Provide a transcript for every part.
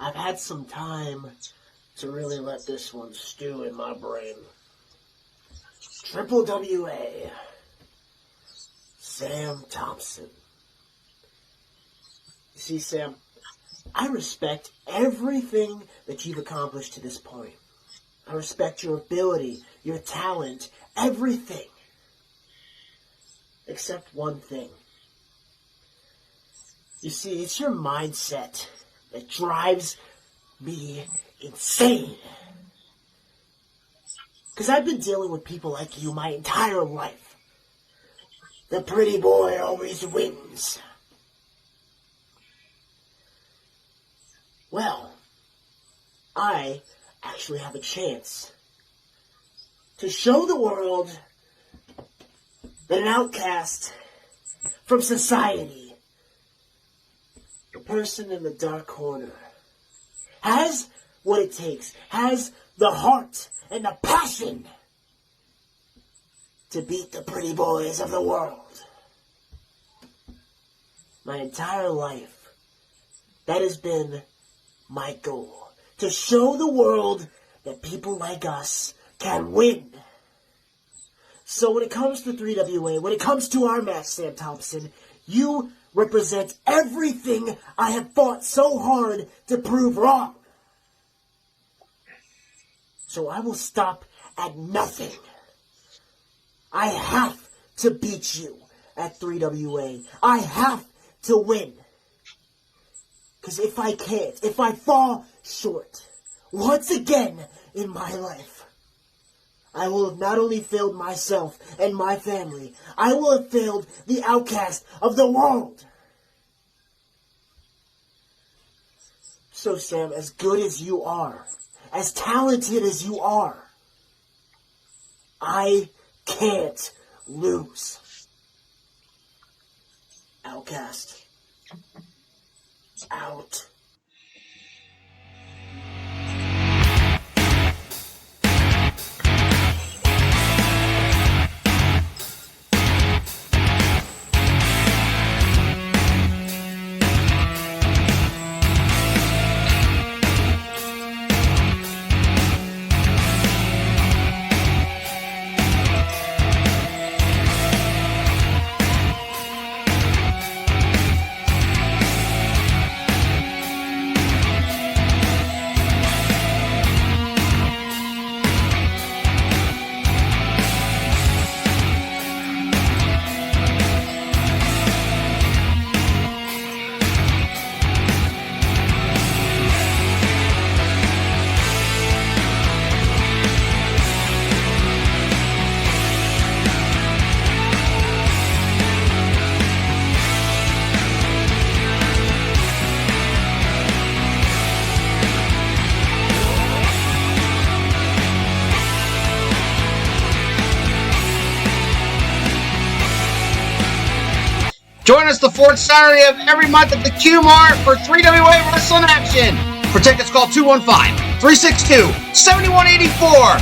I've had some time to really let this one stew in my brain. 3WA. Sam Thompson. You see, Sam, I respect everything that you've accomplished to this point. I respect your ability, your talent, everything. Except one thing. You see, it's your mindset that drives me insane. Because I've been dealing with people like you my entire life. The pretty boy always wins. Well, I actually have a chance to show the world that an outcast from society, the person in the dark corner, has what it takes, has the heart and the passion to beat the pretty boys of the world. My entire life, that has been my goal. To show the world that people like us can win. So when it comes to 3WA, when it comes to our match, Sam Thompson, you represent everything I have fought so hard to prove wrong. So I will stop at nothing. I have to beat you at 3WA. I have to win. Because if I can't, if I fall short, once again in my life, I will have not only failed myself and my family, I will have failed the outcast of the world. So Sam, as good as you are, as talented as you are, I can't lose. Outcast. Out. Join us the fourth Saturday of every month at the Q-Mart for 3WA Wrestling Action. For tickets, call 215-362-7184.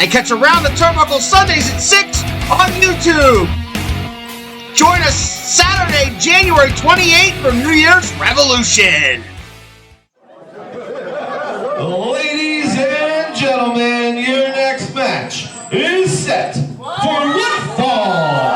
And catch Around the Turnbuckle Sundays at 6 on YouTube. Join us Saturday, January 28th for New Year's Revolution. Ladies and gentlemen, your next match is set for Winthorpe.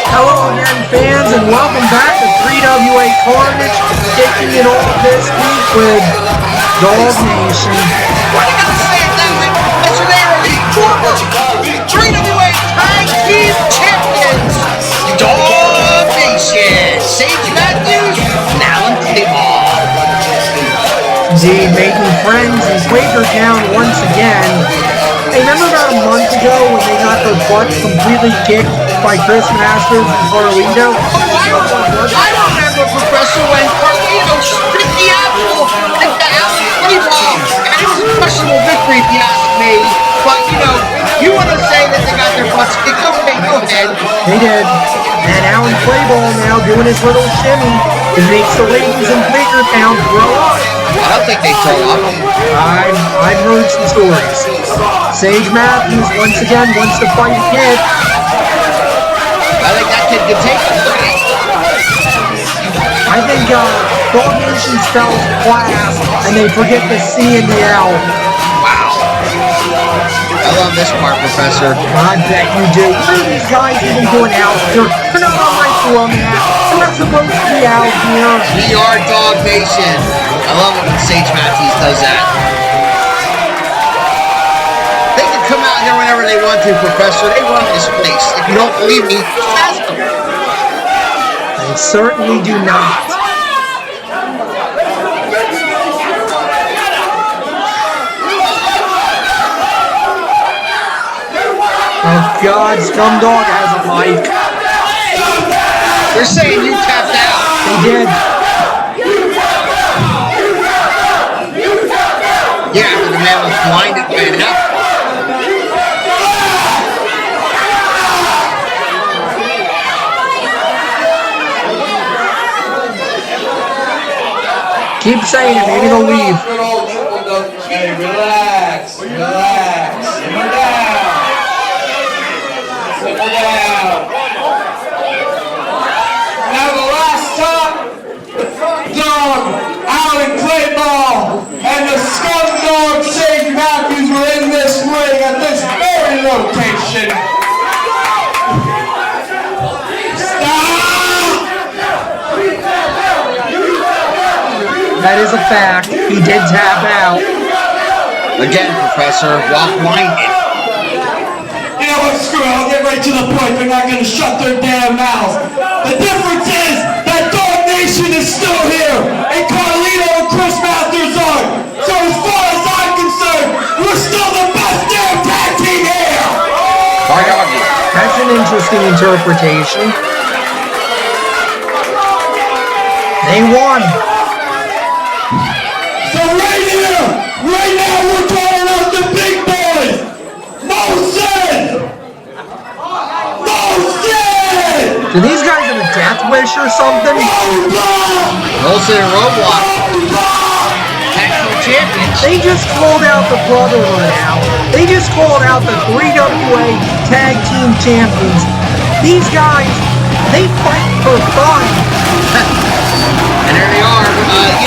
Hello again, fans, and welcome back to 3WA Carnage, taking it all this week with Dawg Nation. What do you got to say, Damon? It's the former 3WA Tag Team Champions, Dawg Nation. Sage Matthews, now in Clayball. Indeed, making friends in Quakertown once again. Hey, remember about a month ago when they got their butts completely kicked by Chris Masters and Carlito? I remember, Professor, when Carlito stripped the apple and the apple Clayball. And it was a questionable victory, if you ask me. But, you know, you want to say that they got their butts kicked. Okay, go ahead. did. They did. And Alan Clayball now doing his little shimmy. It makes the ladies in Bakertown throw up. I don't think they throw up. I've heard some stories. Sage Matthews once again wants to fight a kid. I think that kid could take him. I think Dawg Nation spells class and they forget the C and the L. Wow. I love this part, Professor. I bet you do. What are these guys even doing out here? They're not on my format. They're not supposed to be out here. We are Dawg Nation. I love it when Sage Matthews does that. They can come out here whenever they want to, Professor. They run this place. If you don't believe me, just ask them. They certainly do not. Oh God, Scum Dawg has a mic. They're saying you tapped out. They did. Yeah, after the man was blinded by an apple. Keep saying it, maybe they'll leave. Hey, relax, relax. Simmer down. Simmer down. Now the last time, Dawg, Alan Clayball, and the Scum Dawg Sage Matthews were in this ring at this very location. That is a fact. He did tap out. Again, Professor, walk blinded. You know what, screw it, I'll get right to the point. They're not going to shut their damn mouths. The difference is that Dawg Nation is still here, and Carlito and Chris Masters are. So as far as I'm concerned, we're still the best damn tag team here! Hard argue. That's an interesting interpretation. They won. So right here, right now, we're calling out the big boys! Molsonn! Molsonn! Do these guys have a death wish or something? Roadblock! Molsonn and Roadblock. Tag team champions. They just called out the Brotherhood out. They just called out the 3WA Tag Team Champions. These guys, they fight for fun. And there they are.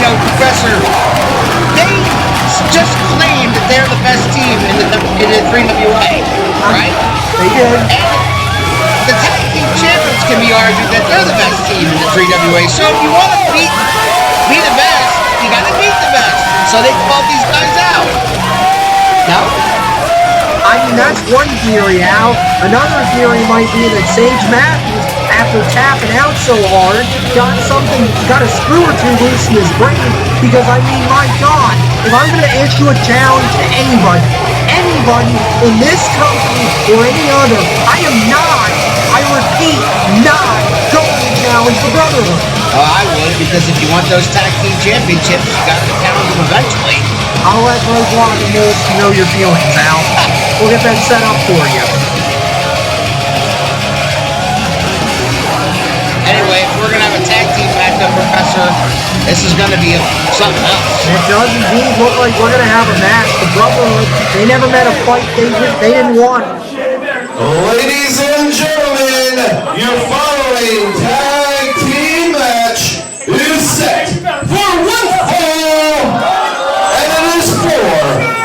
Professor, they just claimed that they're the best team in the 3WA, right? They did. And the tag team champions can be argued that they're the best team in the 3WA. So if you want to be the best, you got to beat the best. So they called these guys out. No? I mean, that's one theory, Al. Another theory might be that Sage Matthews, after tapping out so hard, got a screw or two loose in his brain, because I mean, my God, if I'm going to issue a challenge to anybody in this company or any other, I am not, I repeat, not going to challenge the Brotherhood. I would, because if you want those tag team championships, you got to challenge them eventually. I'll let Roadblock and Molsonn know your feelings, Al. We'll get that set up for you. Anyway, if we're going to have a tag team matchup, Professor, this is going to be something else. It does indeed look like we're going to have a match. The Brotherhood, they never met a fight they didn't want. Ladies and gentlemen, your following tag team match is set for one fall, and it is for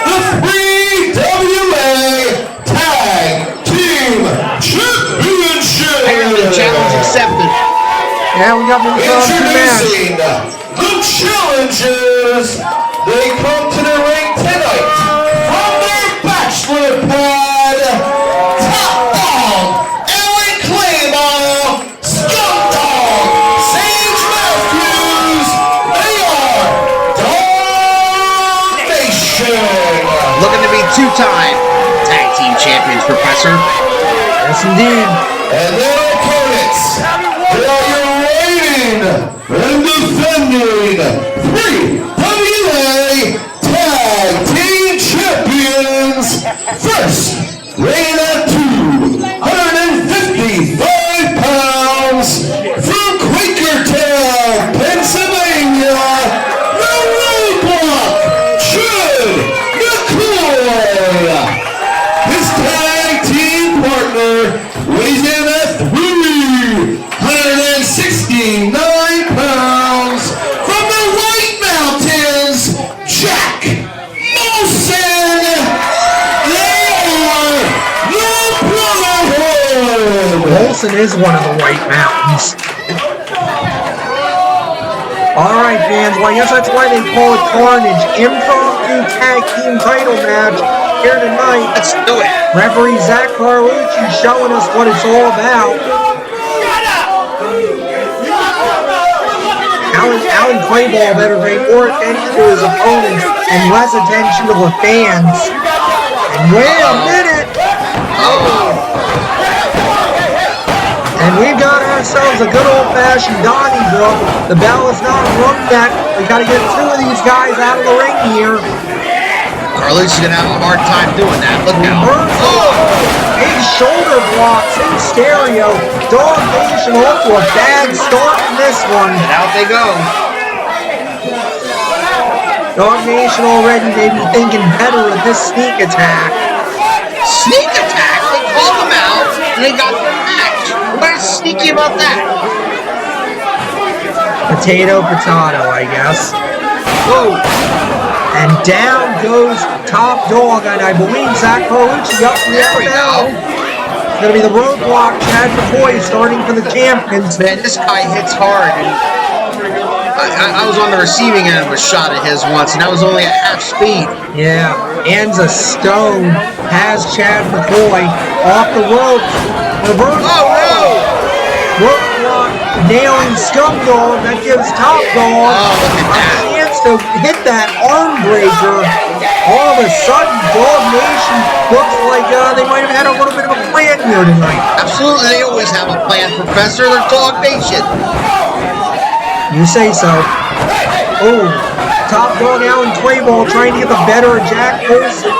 the 3WA Tag Team Championship. Apparently, challenge accepted. Yeah, we got the match. Introducing the challengers. They come to the ring tonight from their bachelor pad. Top Dawg, Alan Clayball, Scum Dawg, Sage Matthews. They are Dawg Nation. Looking to be two-time tag team champions, Professor. Yes, indeed. And their opponents, they are your reigning and defending 3WA Tag Team Champions. First, weighing at 257 Molsonn is one of the White Mountains. Alright, fans, well, I guess that's why they call it Carnage. Impromptu tag team title match here tonight. Let's do it. Referee Zach Carlucci showing us what it's all about. Alan Clayball better pay more attention to his opponents and less attention to the fans. And wait a minute! And we've got ourselves a good old-fashioned Donnybrook. The bell is not rung yet. We got to get two of these guys out of the ring here. Carlucci's gonna have a hard time doing that. Look now. Big shoulder blocks in stereo. Dawg Nation off to a bad start in this one. And out they go. Dawg Nation already may be thinking better of this sneak attack. Sneak attack? They called them out and they got their match. What is sneaky about that? Potato, I guess. Whoa. And down goes Top Dawg, and I believe Zach Carlucci up the There we go. It's going to be the Roadblock, Chad McCoy starting for the champions. Man, this guy hits hard. And I was on the receiving end of a shot at his once, and that was only at half speed. Yeah, Anza Stone has Chad McCoy off the ropes. Reverse. Oh, no! Roadblock nailing Scum Dawg. That gives Top Dawg a chance to hit that arm breaker. All of a sudden, Dawg Nation looks like they might have had a little bit of a plan here tonight. Absolutely, they always have a plan, Professor. They're Dawg Nation. You say so. Oh, Top Dawg Alan Clayball trying to get the better of Jack Molsonn.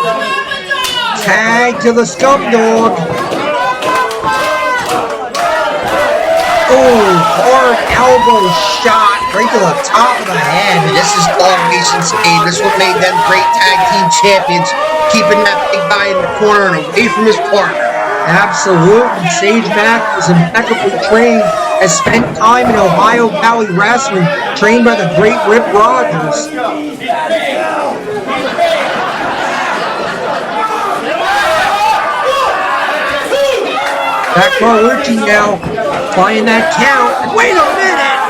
Tag to the Scum Dawg. Oh, hard elbow shot right to the top of the head. This is Dawg Nation's game. This is what made them great tag team champions, keeping that big guy in the corner and away from his partner. Absolutely. Sage Matthews, impeccably trained, has spent time in Ohio Valley Wrestling, trained by the great Rip Rogers. Zach Carlucci now flying that count. Wait a minute!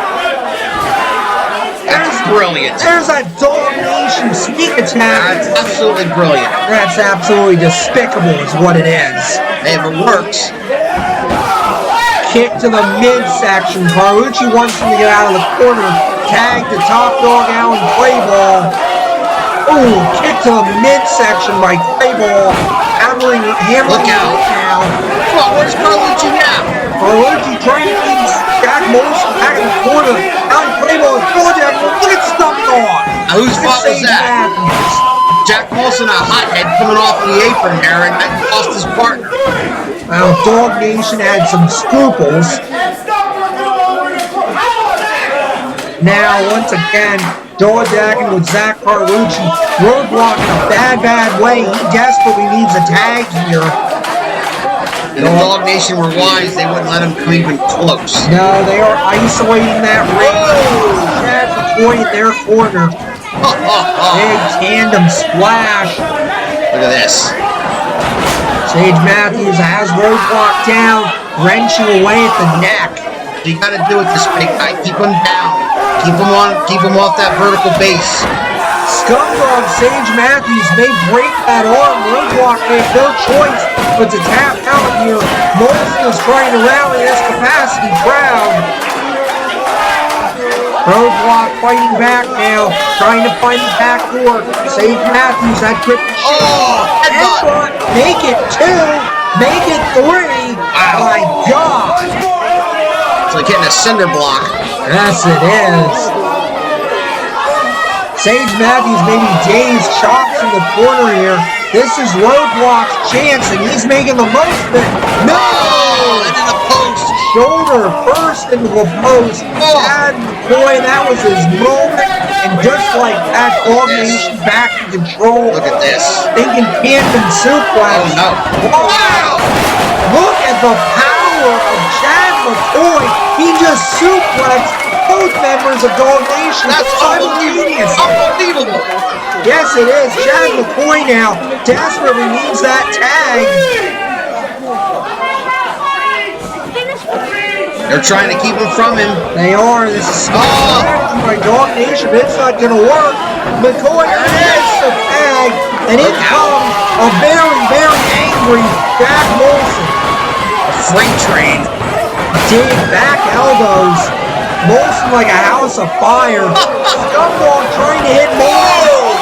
That's brilliant. There's that Dawg Nation sneak attack. That's absolutely brilliant. That's absolutely despicable is what it is. Hey, if it works. Kick to the midsection. Carlucci wants him to get out of the corner. Tag to Top Dawg Alan Clayball. Ooh, kick to the midsection by Clayball. Hammering Look out. now. Come on, where's Carlucci now? Carlucci trying to get Jack Molsonn back in the corner. Alan Clayball is full Jack. Look at Scum Dawg. Now, whose fault was that? Jack Molsonn, a hothead coming off the apron there, and that cost his partner. Well, Dawg Nation had some scruples. Now, once again, Dawg attacking with Zach Carlucci. Roadblock in a bad way. He desperately needs a tag here. And if Dawg Nation were wise, they wouldn't let him come even close. No, they are isolating that ring. Chad McCoy in their corner. Big tandem splash. Look at this. Sage Matthews has Roadblock down, wrenching away at the neck. You gotta do it this big guy. Keep him down. Keep him off that vertical base. Scum Dawg Sage Matthews may break that arm. Roadblock may have no choice but to tap out here. Molsonn is trying to rally this capacity crowd. Roadblock fighting back now, trying to find the back door. Sage Matthews, that grip. Headbutt. Make it 2, make it 3. Wow. My God. It's like hitting a cinder block. Yes, it is. Sage Matthews maybe dazed, chops in the corner here. This is Roadblock's chance, and he's making the most of it. No! Into the post. Shoulder first into the post. Chad McCoy, that was his moment. And just like that, Dawg Nation back in control. Look at this. Thinking tandem suplex. Oh, no. Wow! Look at the power of Chad McCoy. He just suplexed both members of Dawg Nation. That's unbelievable. Yes, it is. Chad McCoy now desperately needs that tag. They're trying to keep him from him. They are. This is smart by Dawg Nation. It's not going to work. McCoy gets the tag, and in comes a very, very angry Jack Molsonn. A freight train. Dig back elbows. Molsonn like a house of fire. Scum trying to hit Molsonn.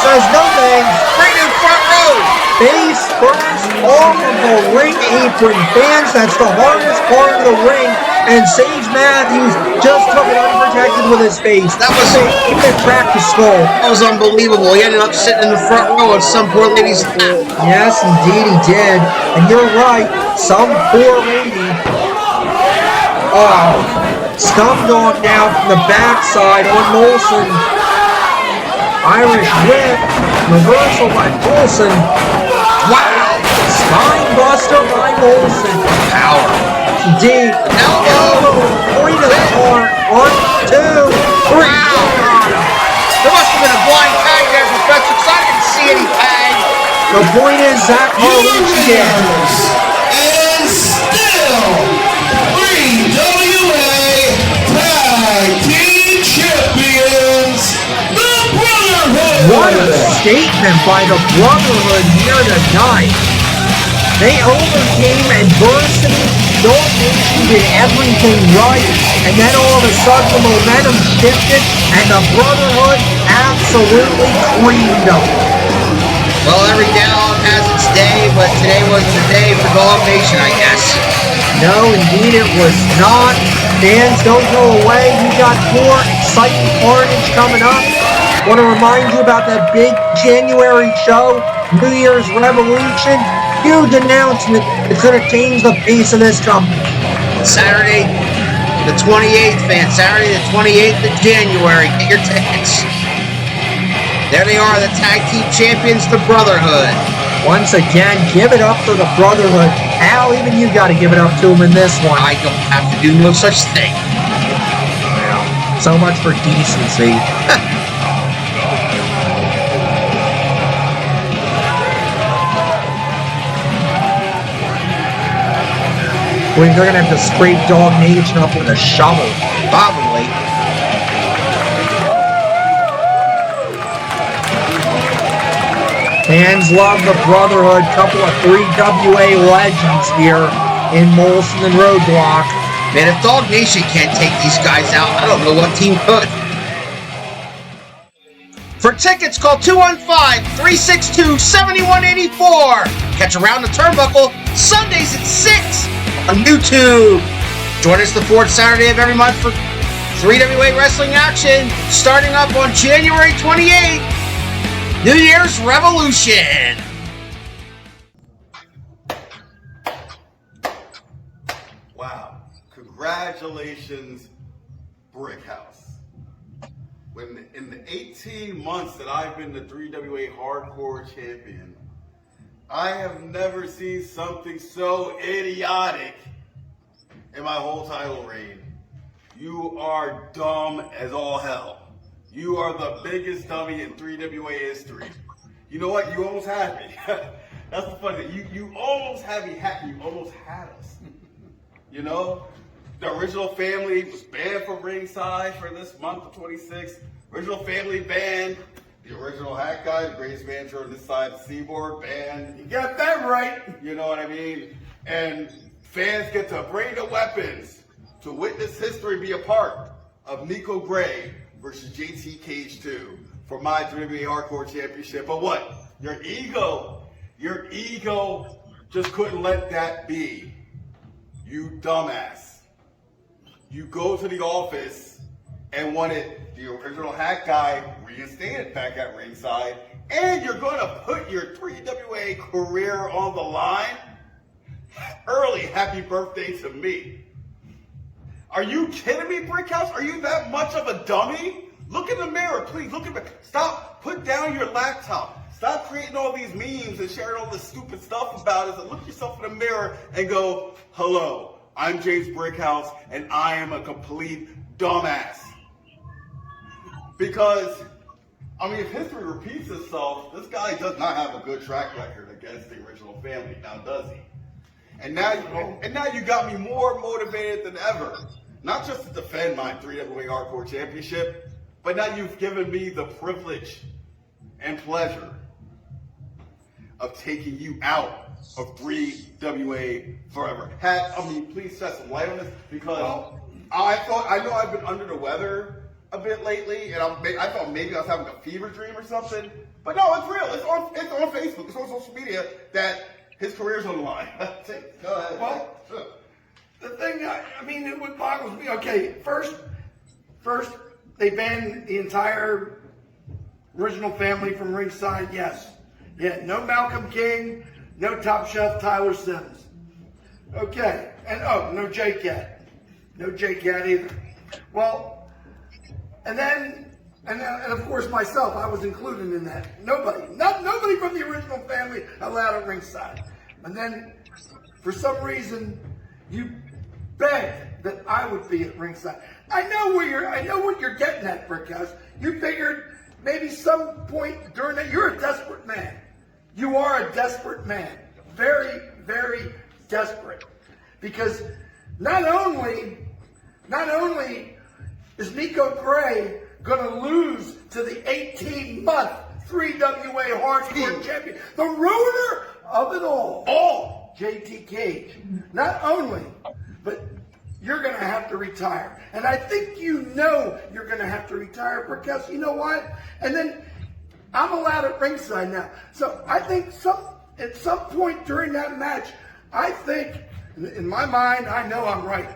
Says no thanks. Right in front row. Face first off of the ring apron. Fans, that's the hardest part of the ring. And Sage Matthews just took it unprotected with his face. That was even it cracked the skull. That was unbelievable. He ended up sitting in the front row of some poor lady's lap. Yes, indeed he did. And you're right, some poor lady. Oh, Scum Dawg now from the backside on Molsonn. Irish whip, reversal by Molsonn. Wow! Spine buster by Molsonn. Power. Indeed. Elbow. Point of the heart. 1, 2, 3. Wow! There must have been a blind tag there, Professor, because I didn't see any tag. The point is Zach Carlucci again. And still 3WA Tag Team Champions, the Brotherhood. What a statement by the Brotherhood here tonight. They overcame adversity. Dawg Nation did everything right. And then all of a sudden the momentum shifted and the Brotherhood absolutely creamed them. Well, every down has its day, but today wasn't the day for Dawg Nation, I guess. No, indeed it was not. Fans, don't go away. We got more exciting carnage coming up. Want to remind you about that big January show, New Year's Revolution. Huge announcement. It's going to change the face of this company. Saturday, the 28th, fans. Saturday, the 28th of January. Get your tickets. There they are, the tag team champions, the Brotherhood. Once again, give it up for the Brotherhood. Al, even you got to give it up to them in this one. I don't have to do no such thing. Well, so much for decency. They're going to have to scrape Dawg Nation up with a shovel. Probably. Fans love the Brotherhood. Couple of 3WA legends here in Molsonn and Roadblock. Man, if Dawg Nation can't take these guys out, I don't know what team could. For tickets, call 215-362-7184. Catch Around the Turnbuckle Sundays at 6 on YouTube. Join us the fourth Saturday of every month for 3WA Wrestling action, starting up on January 28th. New Year's Revolution. Wow. Congratulations, Brickhouse. In the 18 months that I've been the 3WA Hardcore Champion, I have never seen something so idiotic in my whole title reign. You are dumb as all hell. You are the biggest dummy in 3WA history. You know what? You almost had me. That's the funny thing. You almost had me. You almost had us. You know? The original family was banned from ringside for this month of 26. Original family banned. The original hat guy, the greatest manager on this side of the seaboard, banned. You got that right. You know what I mean? And fans get to bring the weapons to witness history be a part of Nico Gray versus JT Cage 2 for my 3WA Hardcore Championship. But what? Your ego just couldn't let that be. You dumbass. You go to the office and wanted the original hat guy reinstated back at ringside, and you're going to put your 3WA career on the line? Early happy birthday to me. Are you kidding me, Brickhouse? Are you that much of a dummy? Look in the mirror, please. Look in the stop. Put down your laptop. Stop creating all these memes and sharing all this stupid stuff about us, and look yourself in the mirror and go, hello, I'm James Brickhouse, and I am a complete dumbass. Because, I mean, if history repeats itself, this guy does not have a good track record against the original family, now does he? And now you got me more motivated than ever. Not just to defend my 3WA Hardcore Championship, but now you've given me the privilege and pleasure of taking you out of 3WA forever. Please shed some light on this, because I know I've been under the weather a bit lately, and I thought maybe I was having a fever dream or something. But no, it's real. It's on Facebook. It's on social media that his career's on the line. Go ahead. Well, the thing, it boggles me. Okay, first, they banned the entire original family from ringside. Yes. Yeah, no Malcolm King, no Top Chef Tyler Sims. Okay, and no J-Cat. No J-Cat either. Well, and of course myself, I was included in that. Nobody from the original family allowed at ringside. And then, for some reason, you begged that I would be at ringside. I know what you're getting at, Brickhouse. You figured maybe some point during that, you're a desperate man. You are a desperate man. Very, very desperate. Because not only is Nico Gray going to lose to the 18-month 3WA Hardcore Champion, the ruiner of it all, JT Cage. Not only, but you're going to have to retire. And I think you know you're going to have to retire, because you know what? And then I'm allowed at ringside now. So I think at some point during that match, I think, in my mind, I know I'm right.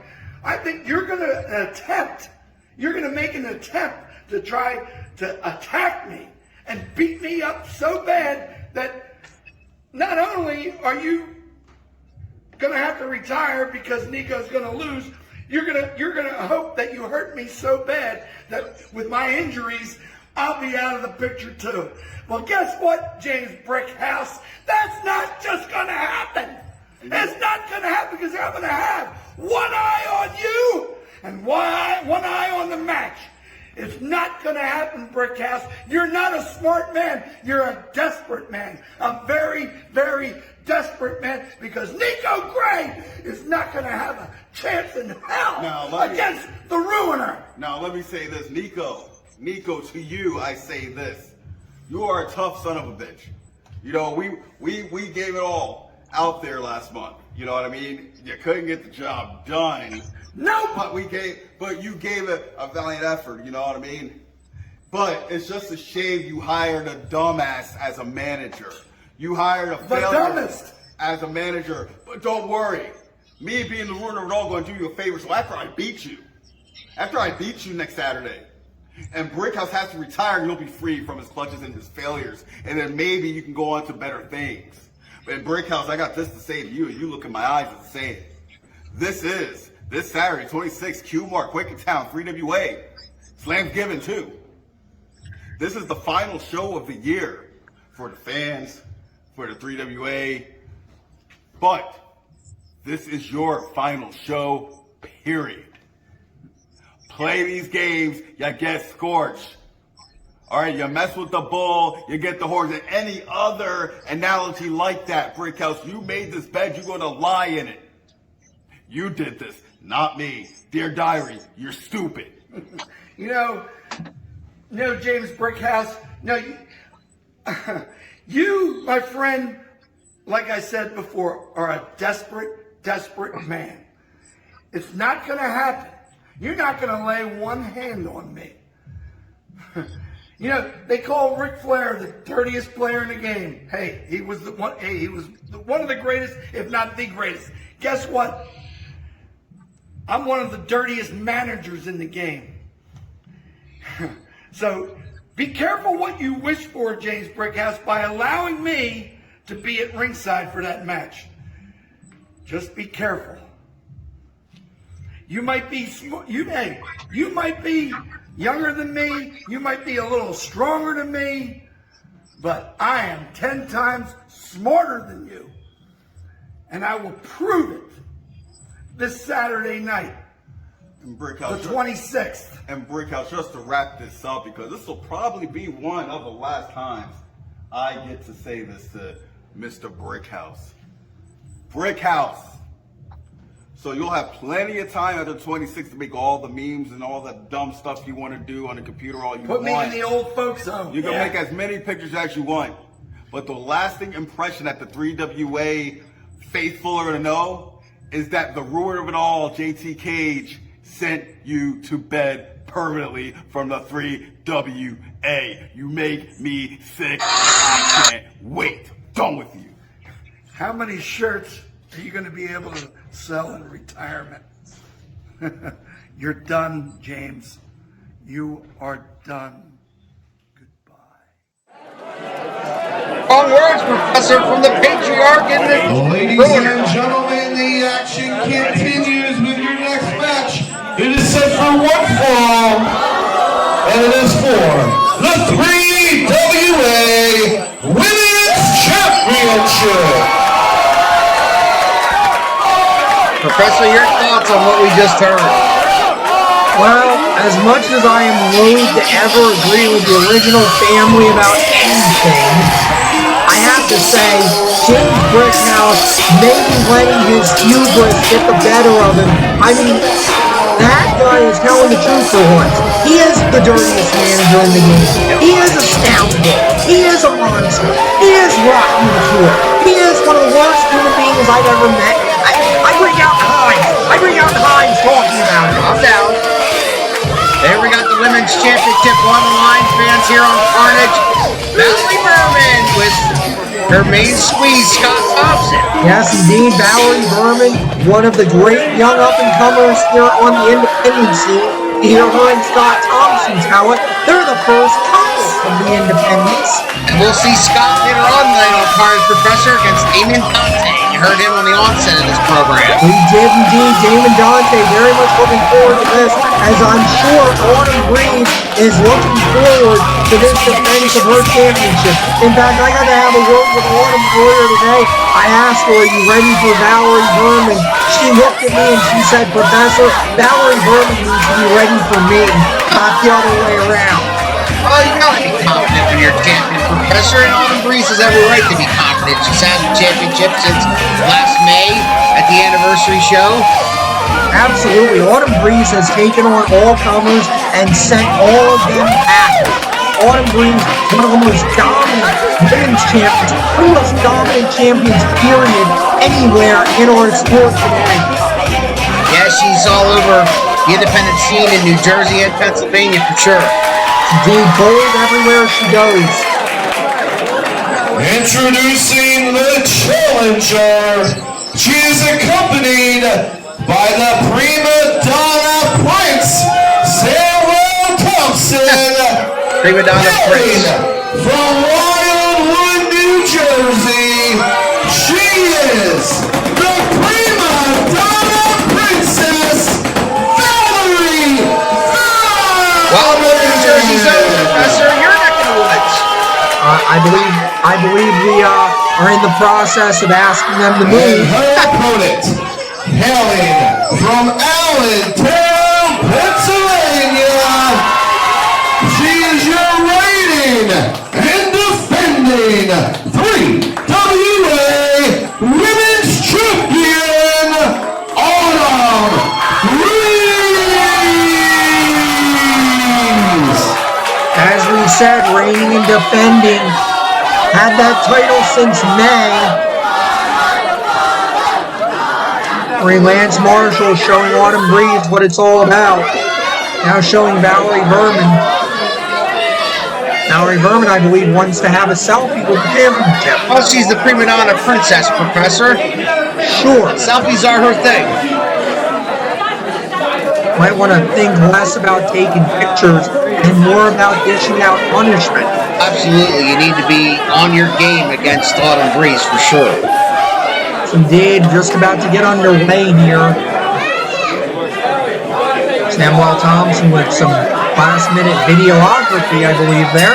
I think you're going to make an attempt to try to attack me and beat me up so bad that not only are you going to have to retire because Nico's going to lose, you're going to hope that you hurt me so bad that with my injuries, I'll be out of the picture too. Well, guess what, James Brickhouse? That's not just going to happen. It's not going to happen, because I'm going to have one eye on you and one eye on the match. It's not going to happen, Brickhouse. You're not a smart man. You're a desperate man. A very, very desperate man, because Nico Gray is not going to have a chance in hell against the ruiner. Now, let me say this, Nico, to you, I say this. You are a tough son of a bitch. You know, we gave it all out there last month. You know what I mean? You couldn't get the job done. No, but you gave it a valiant effort. You know what I mean? But it's just a shame you hired a dumbass as a manager. You hired a failure as a manager. But don't worry, me being the ruler of it all going to do you a favor. So after I beat you next Saturday, and Brickhouse has to retire, and you'll be free from his clutches and his failures, and then maybe you can go on to better things. But in Brickhouse, I got this to say to you, and you look in my eyes and say it. This Saturday, 26th, Q-Mark, Quakertown, 3WA, Slamsgiving too. This is the final show of the year for the fans, for the 3WA, but this is your final show, period. Play these games, you get scorched. All right, you mess with the bull, you get the horse, and any other analogy like that, Brickhouse, you made this bed, you're going to lie in it. You did this, not me. Dear Diary, you're stupid. You know, James Brickhouse, you, my friend, like I said before, are a desperate, desperate man. It's not going to happen. You're not going to lay one hand on me. You know, they call Ric Flair the dirtiest player in the game. Hey, he was one of the greatest, if not the greatest. Guess what? I'm one of the dirtiest managers in the game. So be careful what you wish for, James Brickhouse, by allowing me to be at ringside for that match. Just be careful. You might be you might be younger than me, you might be a little stronger than me, but I am 10 times smarter than you. And I will prove it this Saturday night, Brickhouse, the 26th. And Brickhouse, just to wrap this up, because this will probably be one of the last times I get to say this to Mr. Brickhouse. Brickhouse, So you'll have plenty of time after 26 to make all the memes and all the dumb stuff you want to do on the computer all you Put want. me in the old folks home. You can make as many pictures as you want. But the lasting impression that the 3WA faithful are to know is that the ruler of it all, JT Cage, sent you to bed permanently from the 3WA. You make me sick. I can't wait. Done with you. How many shirts are you going to be able to sell in retirement? You're done, James. You are done. Goodbye. Wrong words, Professor, from the patriarch and the Ladies and gentlemen, the action continues with your next match. It is set for one fall, and it is for the 3WA Women's Championship. Professor, your thoughts on what we just heard? Well, as much as I am loath to ever agree with the original family about anything, I have to say, James Brickhouse may be letting his hubris get the better of him. I mean, that guy is telling the truth for once. He is the dirtiest manager in the game. He is a scoundrel. He is a monster. He is rotten the floor. He is one of the worst human beings I've ever met. I bring out Hines. I bring out Hines talking about it. I'm down. There we got the Women's Championship on the line. Fans here on Carnage. Valerie Verman with her main squeeze, Scott Thompson. Yes, indeed, Valerie Verman, one of the great young up-and-comers here on the independent scene. Here, her and Scott Thompson talent. They're the first couple of the independents. And we'll see Scott later on tonight on Carnage, Professor, against Damon Dante. You heard him on the onset of this program. We did indeed. Damon Dante, very much looking forward to this, as I'm sure Autumn Breeze is looking forward to this defense of her championship. In fact, I got to have a word with Autumn earlier today. I asked her, are you ready for Valerie Verman? She looked at me and she said, Professor, Valerie Verman needs to be ready for me, not the other way around. Well, you gotta be confident when you're champion, Professor, and Autumn Breeze has every right to be confident. She's had the championship since last May at the anniversary show. Absolutely. Autumn Breeze has taken on all comers and sent all of them packing. Autumn Breeze, one of the most dominant women's champions, one of the most dominant champions, period, anywhere in our sport today. Yeah, she's all over the independent scene in New Jersey and Pennsylvania for sure. Indeed, gold everywhere she goes. Introducing the challenger. She is accompanied by the Prima Donna Prince, Samuel Thompson. Prima Donna Prince. From Wildwood, New Jersey, she is the Prima Donna Princess, Valerie Verman. Wildwood, New Jersey's own, Professor. You're not going to woods. I believe we are in the process of asking them to And move. her opponent, hailing from Allentown, Pennsylvania, she is your reigning and defending 3WA Women's Champion, Autumn Breeze. As we said, reigning and defending, had that title since May. Lance Marshall showing Autumn Breeze what it's all about. Now showing Valerie Verman. Valerie Verman, I believe, wants to have a selfie with the championship. Well, she's the Prima Donna Princess, Professor. Sure. Selfies are her thing. Might want to think less about taking pictures and more about dishing out punishment. Absolutely, you need to be on your game against Autumn Breeze for sure. Indeed, just about to get underway here. Samuel Thompson with some last-minute videography, I believe, there.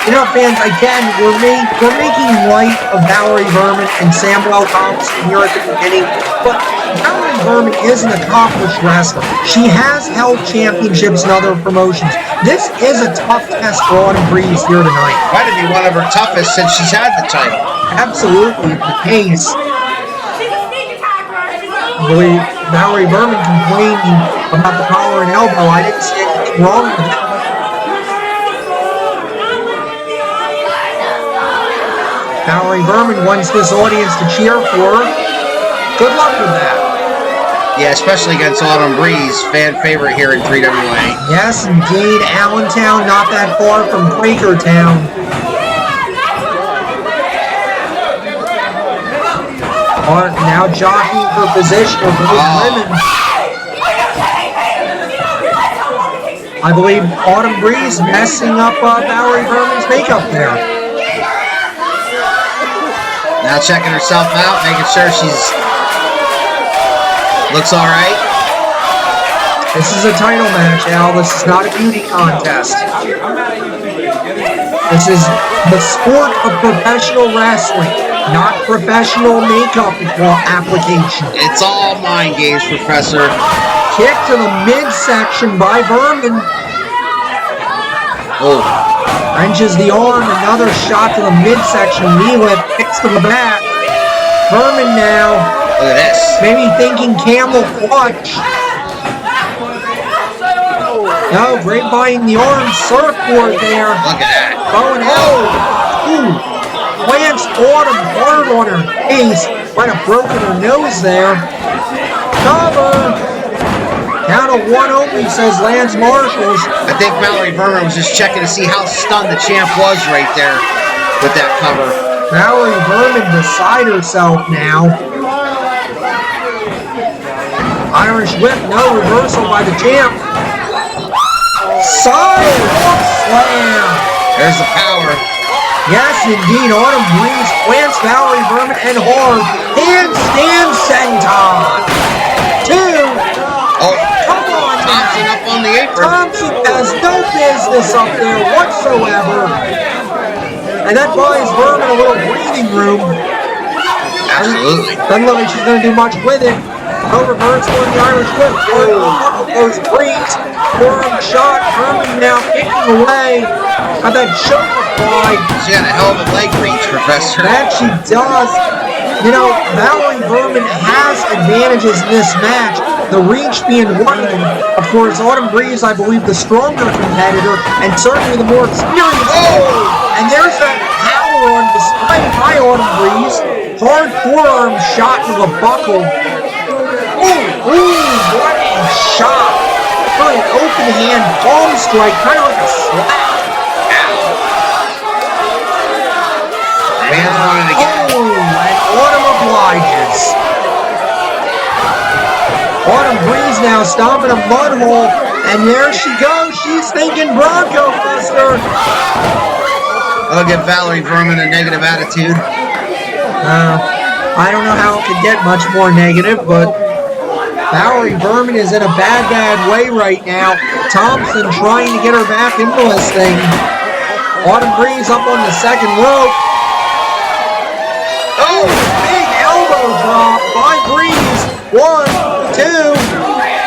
You know, fans, again, we're making light of Valerie Verman and Samuel Thompson here at the beginning, but Valerie Verman is an accomplished wrestler. She has held championships in other promotions. This is a tough test for Autumn Breeze here tonight. Might be one of her toughest since she's had the title. Absolutely, the case. Valerie Verman complaining about the collar and elbow. I didn't see anything wrong with that. Valerie Verman wants this audience to cheer for her. Good luck with that. Yeah, especially against Autumn Breeze, fan favorite here in 3WA. Yes, indeed. Allentown, not that far from Quakertown. Now jockeying for position of both women. I believe Autumn Breeze messing up Valerie Verman's makeup there. Now checking herself out, making sure she's looks all right. This is a title match, Al. This is not a beauty contest. This is the sport of professional wrestling, not professional makeup application. It's all mind games, Professor. Kick to the midsection by Verman. Oh. Wrenches the arm, another shot to the midsection, knee lift, kicks to the back. Verman now. Look at this. Maybe thinking camel clutch. No, grapevine the arm, surfboard there. Look at that. Going out. Ooh. Lance Autumn hard on her face. Might have broken her nose there. Cover. Count of one only, says Lance Marshalls. I think Valerie Verman was just checking to see how stunned the champ was right there with that cover. Valerie Verman beside herself now. Irish whip, no reversal by the champ. Sidewalk slam. There's the power. Yes, indeed. Autumn Breeze plants Valerie Verman and hard. Handstand senton. Two. Oh, come on, Thompson up on the apron. Thompson has no business up there whatsoever. And that buys Verman a little breathing room. Absolutely. Doesn't look like she's going to do much with it. No reversal in the Irish whip. Those Breeze. Forearm shot. Verman now kicking away. Got that choke applied. She got a hell of a leg reach, Professor. That she does. You know, Valerie Verman has advantages in this match. The reach being one of them. Of course, Autumn Breeze, I believe, the stronger competitor, and certainly the more experienced. Oh! And there's that power on display by Autumn Breeze. Hard forearm shot to the buckle. Ooh, what a shot. For an open hand palm strike, kind of like a slap. Man's running again. Oh, and Autumn obliges. Autumn Breeze now stomping a mud hole, and there she goes. She's thinking Bronco Buster. I'll give Valerie Verman a negative attitude. I don't know how it could get much more negative, but Valerie Verman is in a bad way right now. Thompson trying to get her back into this thing. Autumn Breeze up on the second rope. Oh, big elbow drop by Breeze. 1, 2.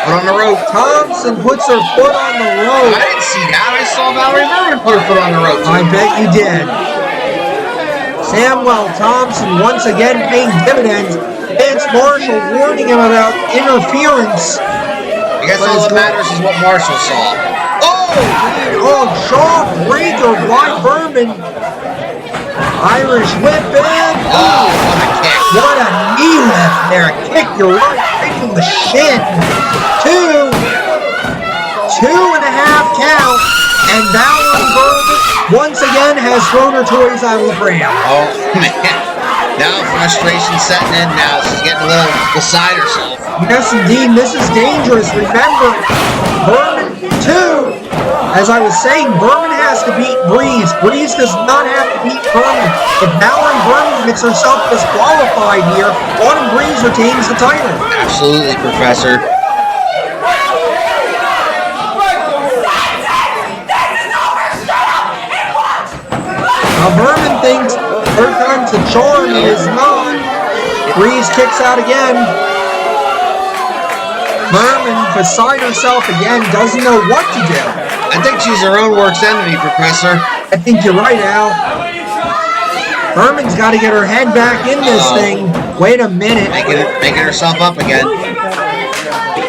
Foot on the rope. Thompson puts her foot on the rope. I didn't see that. I saw Valerie Verman put her foot on the rope. I bet you did. Samuel Thompson once again paying dividends. Lance Marshall warning him about interference. I guess all that matters is what Marshall saw. Oh, jaw breaker by Verman. Irish whip in. Oh, what a kick. What a knee lift there. Kick your right, right from the shin. 2.5 count. And Valerie Verman once again has thrown her toys out of the pram. Oh, man. Now frustration setting in now. She's getting a little beside herself. Yes, indeed. This is dangerous. Remember, Verman 2. As I was saying, Verman has to beat Breeze. Breeze does not have to beat Verman. If Valerie Verman gets herself disqualified here, Autumn Breeze retains the title. Absolutely, Professor. Now Verman thinks third time's the charm. It is not. Breeze kicks out again. Verman, beside herself again, doesn't know what to do. I think she's her own worst enemy, Professor. I think you're right, Al. Verman's got to get her head back in this thing. Wait a minute. Making herself up again.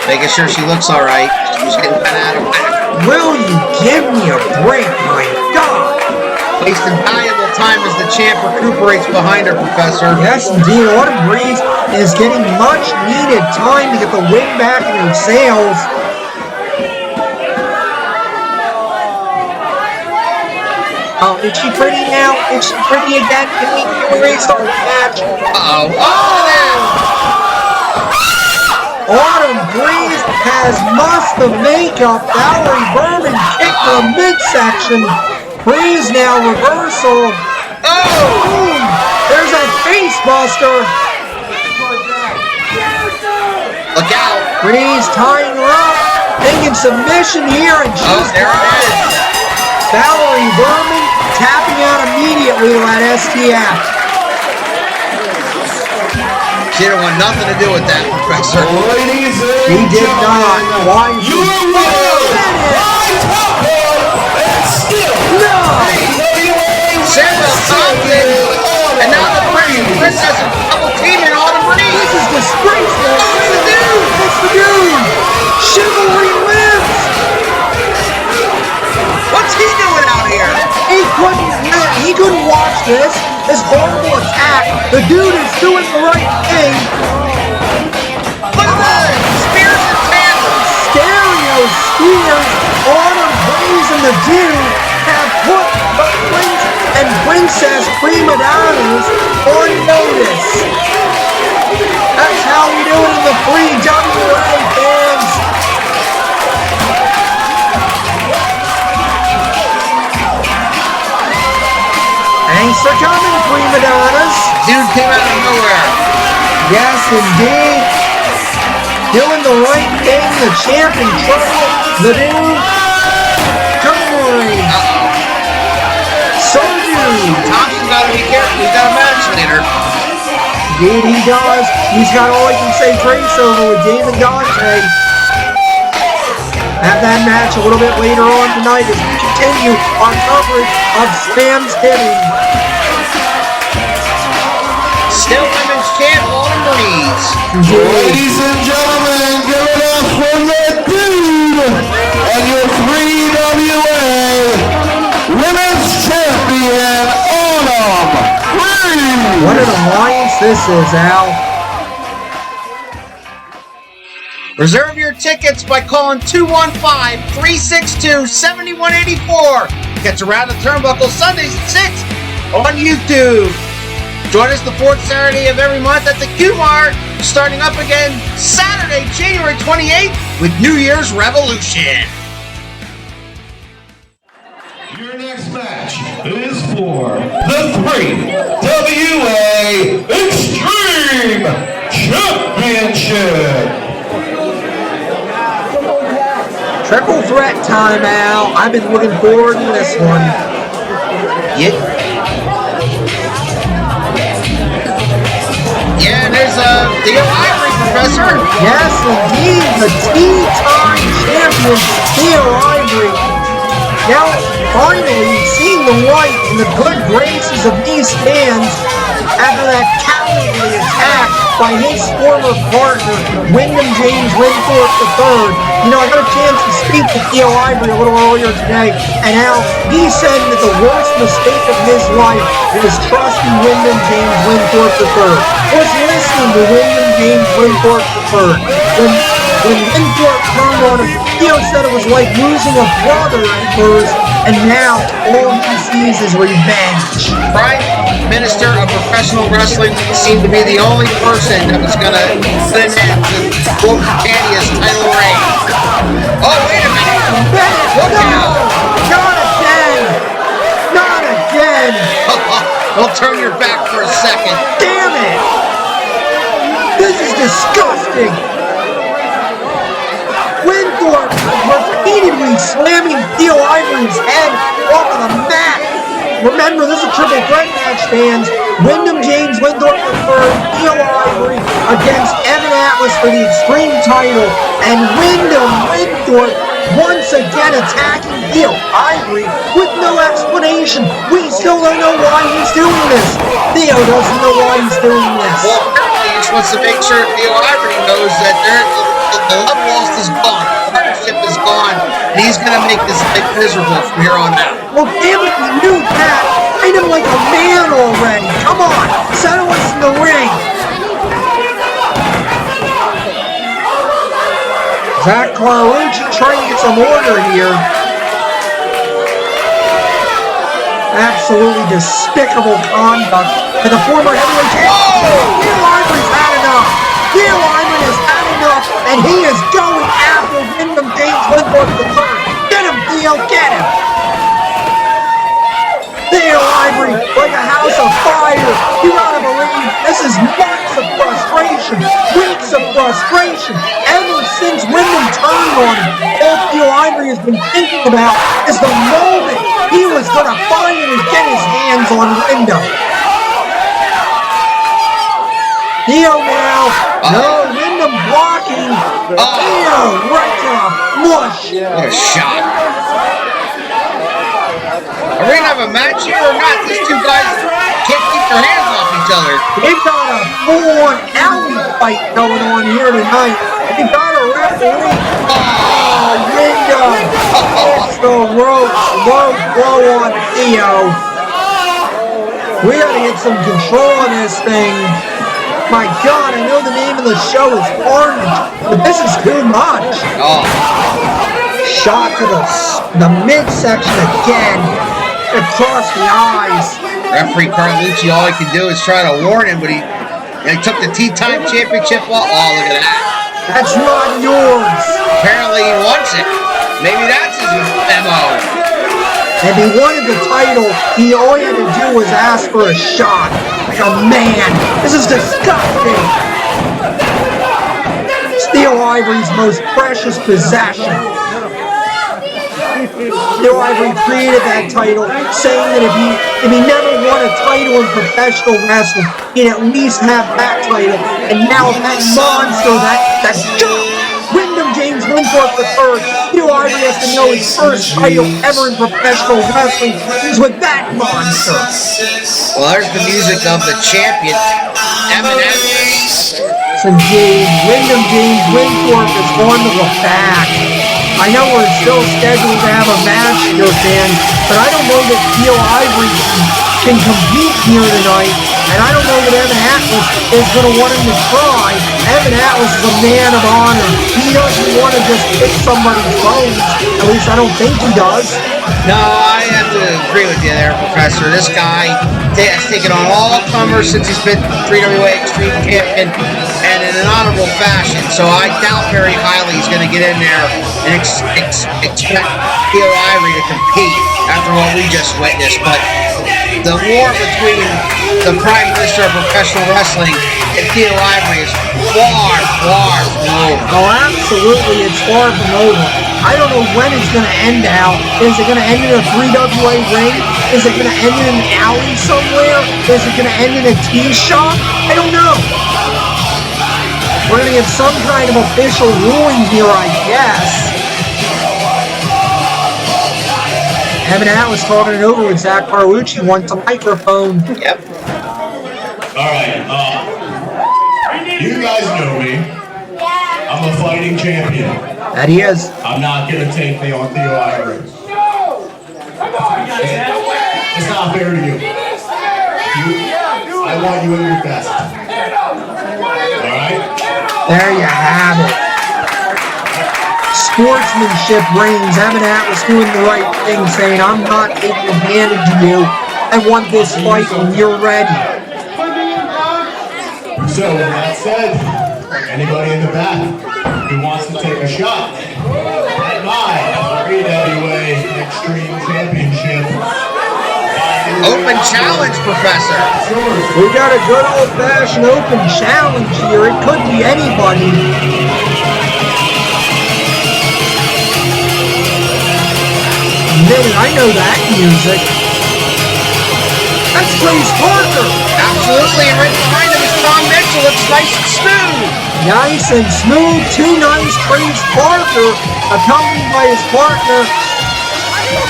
Making sure she looks all right. She's getting kind of out of whack. Will you give me a break, my God? Wasting valuable time as the champ recuperates behind her, Professor. Yes, indeed. Autumn Breeze is getting much needed time to get the wind back in her sails. Oh, is she pretty now? Is she pretty again? Can we restart the match? Uh-oh. Oh, Autumn Breeze has must of makeup. Valerie Verman kicked the midsection. Breeze now reversal. Oh! Boom! There's a face buster. Look out. Breeze tying her up. Thinking submission here, and she's there it is. Valerie Verman tapping out immediately with that STF. She didn't want nothing to do with that, Professor. She did not. Why? You are No! Samuel Thompson, and now the princess and double teaming Autumn Breeze. This is disgraceful. What's the dude? What's the dude? Chivalry lives. What's he doing out here? He couldn't watch this horrible attack. The dude is doing the right thing. Look at that! Spears and tails! Stereo spears. Autumn Breeze and the dude have put the prince and princess Prima Donnas on notice. That's how we do it in the 3WA, fans. Thanks for coming, Prima Donnas. Dude came out of nowhere. Yes, indeed. Doing the right thing, the champ in trouble. The dude. Come So dude. Thompson got to be careful. He's got a match later. Indeed he does. He's got all he can say trace over with Damon Dante. Have that match a little bit later on tonight as we continue our coverage of Slamsgiving. Still women's champ, Autumn Breeze. Ladies and gentlemen, give it up for the dude and your 3WA Women's Champion, Autumn Breeze. What an alliance this is, Al. Reserve your tickets by calling 215-362-7184. Catch Around the Turnbuckle Sundays at 6 on YouTube. Join us the fourth Saturday of every month at the Q-Mart, starting up again Saturday, January 28th with New Year's Revolution. Your next match is for the 3WA Extreme Championship. Triple threat time, Al. I've been looking forward to this one. Yeah, there's Theo Ivory, Professor. Yes, indeed, the tea-time champion, Theo Ivory. Now, finally, seeing the light in the good graces of these fans after that cowardly attack by his former partner, Wyndham Winthorpe III. You know, I got a chance to speak to Theo Ivory a little earlier today, and how he said that the worst mistake of his life was trusting Wyndham Winthorpe III. Was listening to Wyndham Winthorpe III. When Winthorpe turned on him, Theo said it was like losing a brother at first, and now all he sees is revenge. Prime Minister of Professional Wrestling seemed to be the only person that was going to put an end to Britannia's title reign. Oh, wait a minute. Look out. Not again. Not again. Don't turn your back for a second. Damn it. This is disgusting. Winthorpe repeatedly slamming Theo Ivory's head off of the mat. Remember, this is a triple threat match, fans. Wyndham James, Winthorpe III, Theo Ivory against Evan Atlas for the Extreme title, and Wyndham Winthorpe once again attacking Theo Ivory with no explanation. We still don't know why he's doing this. Theo doesn't know why he's doing this. Well, apparently he just wants to make sure Theo Ivory knows that the love lost is gone, the partnership is gone, and he's going to make this miserable from here on out. Well, damn it, we knew that. Fight him like a man already. Come on, settle us in the ring. Zach Carlucci trying to get some order here. Absolutely despicable conduct for the former heavyweight champion. Theo Ivory's had enough. Theo Ivory has had enough, and he is going after Wyndham James Winthorpe III. Get him, Theo, get him. Theo Ivory, like a house of fire. You gotta believe this is months of frustration, weeks of frustration. Ever since Wyndham turned on him, all Theo Ivory has been thinking about is the moment he was gonna finally get his hands on Wyndham. Theo now, no, Wyndham blocking. Theo right to the mush. What a shot. Are we going to have a match here or not? These two guys can't keep their hands off each other. They've got a full-on alley fight going on here tonight. They got a referee. Oh, Wyndham. It's the ropes. Low blow on Theo. We got to get some control on this thing. My God, I know the name of the show is Carnage, but this is too much. Oh. Shot to the midsection again. Across the eyes. Referee Carlucci, all he can do is try to warn him, but he took the Tea Time Championship off. Oh, look at that. That's not yours. Apparently he wants it. Maybe that's his MO. If he wanted the title, all he had to do was ask for a shot. Like a man. This is disgusting. It's Theo Ivory's most precious possession. Theo Ivory created that title, saying that if he never won a title in professional wrestling, he'd at least have that title. And now that monster, that Wyndham James Winthorpe III, Theo Ivory has to know his first title ever in professional wrestling is with that monster. Well, there's the music of the champion, Eminem. Indeed, Wyndham James Winthorpe is on the back. I know we're still scheduled to have a match here, fans, but I don't know that Theo Ivory can compete here tonight, and I don't know that Evan Atlas is going to want him to try. Evan Atlas is a man of honor. He doesn't want to just kick somebody's bones. At least I don't think he does. No, I have to agree with you there, Professor. This guy has taken on all comers since he's been 3WA Extreme Champion, and in an honorable fashion. So I doubt very highly he's going to get in there and expect Theo Ivory to compete after what we just witnessed. But the war between the Prime Minister of Professional Wrestling and Theo Ivory is far, far from over. Oh, absolutely, it's far from over. I don't know when it's going to end out. Is it going to end in a 3WA ring? Is it going to end in an alley somewhere? Is it going to end in a tea shop? I don't know. We're going to get some kind of official ruling here, I guess. Evan Atlas talking it over with Zach Carlucci. Wants a microphone. Yep. Alright, you guys know me. I'm a fighting champion. That he is. I'm not gonna take Theo Ivory. It's not fair to you. I want you in your best. Alright? There you have it. Sportsmanship reigns. Evan Atlas doing the right thing, saying, I'm not taking advantage of you. I want this fight when you're ready. So, with that said, anybody in the back who wants to take a shot at my 3WA Extreme Championship. Open challenge, Professor. We got a good old-fashioned open challenge here. It could be anybody. Maybe I know that music. That's Trace Parker. Absolutely, and right behind him is Tom Mitchell. Looks nice and smooth. Nice and smooth. Two nice Trace Parker, accompanied by his partner,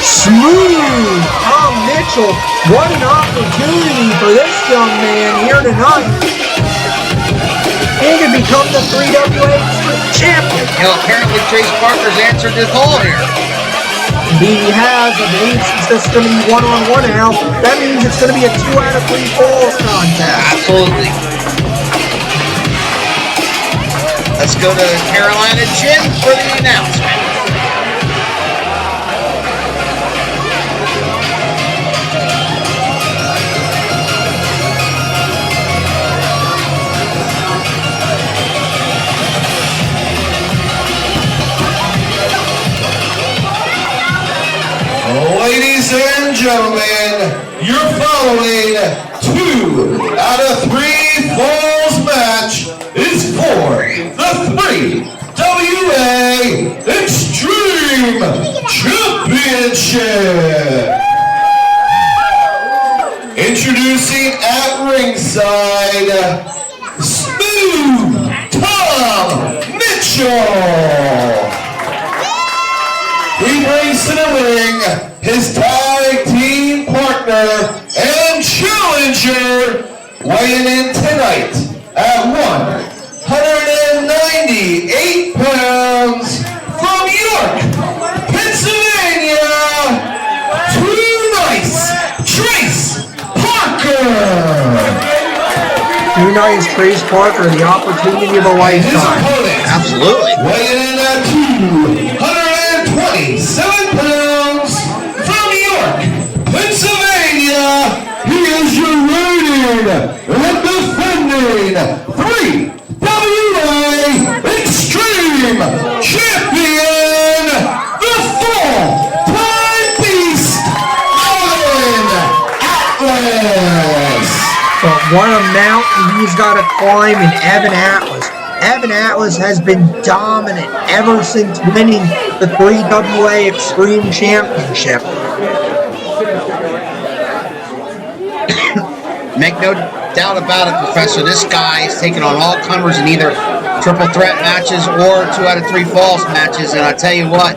Smooth Tom Mitchell. What an opportunity for this young man here tonight. He could become the 3WA champion. You know, apparently Trace Parker's answered the call here. He has, I believe, since this is going to be one-on-one now, that means it's going to be a 2 out of 3 falls contest. Absolutely. Let's go to Carolina Jim for the announcement. Ladies and gentlemen, you're following 2 out of 3 falls match is for the 3WA Extreme Championship. Introducing at ringside, Smooth Tom Mitchell. He brings to the ring his tag team partner and challenger, weighing in tonight at 198 pounds from York, Pennsylvania, Trace Parker. Two nice Trace Parker, the opportunity of a lifetime. Absolutely. Weighing in at 227 pounds from York, Pennsylvania, he is your reigning and defending 3WA Extreme Champion, the full-time beast, Atlas. But what a mountain he's got to climb in Evan Atlas. Evan Atlas has been dominant ever since winning the 3WA Extreme Championship. Make no doubt about it, Professor. This guy is taking on all comers in either triple threat matches or 2 out of 3 falls matches. And I tell you what,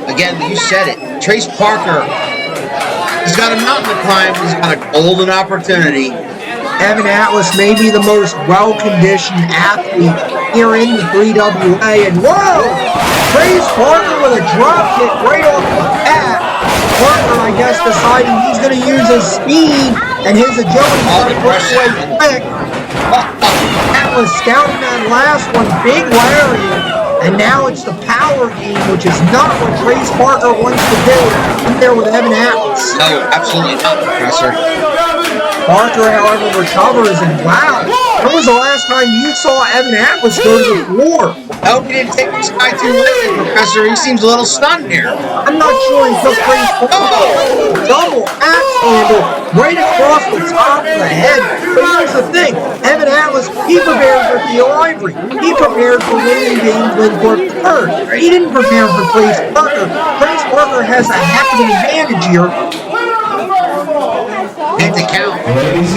again, you said it. Trace Parker, he's got a mountain to climb. He's got a golden opportunity. Evan Atlas may be the most well-conditioned athlete here in the 3WA. And whoa! Trace Parker with a drop kick right off the bat. Parker, I guess, deciding he's going to use his speed and his agility to push away quick. Atlas scouting that last one, big lariat. And now it's the power game, which is not what Trace Parker wants to do in there with Evan Atlas. No, absolutely not, Professor. Parker, however, recovers, and wow, when was the last time you saw Evan Atlas go to the floor? I hope you didn't take this guy too late, Professor. He seems a little stunned here. I'm not sure he took Trace Parker. Double axe handle right across the top of the head. But here's the thing, Evan Atlas, he prepared for Theo Ivory. He prepared for winning games Winthorpe third. He didn't prepare for Trace Parker. Trace Parker has a heck of an advantage here. Need to count.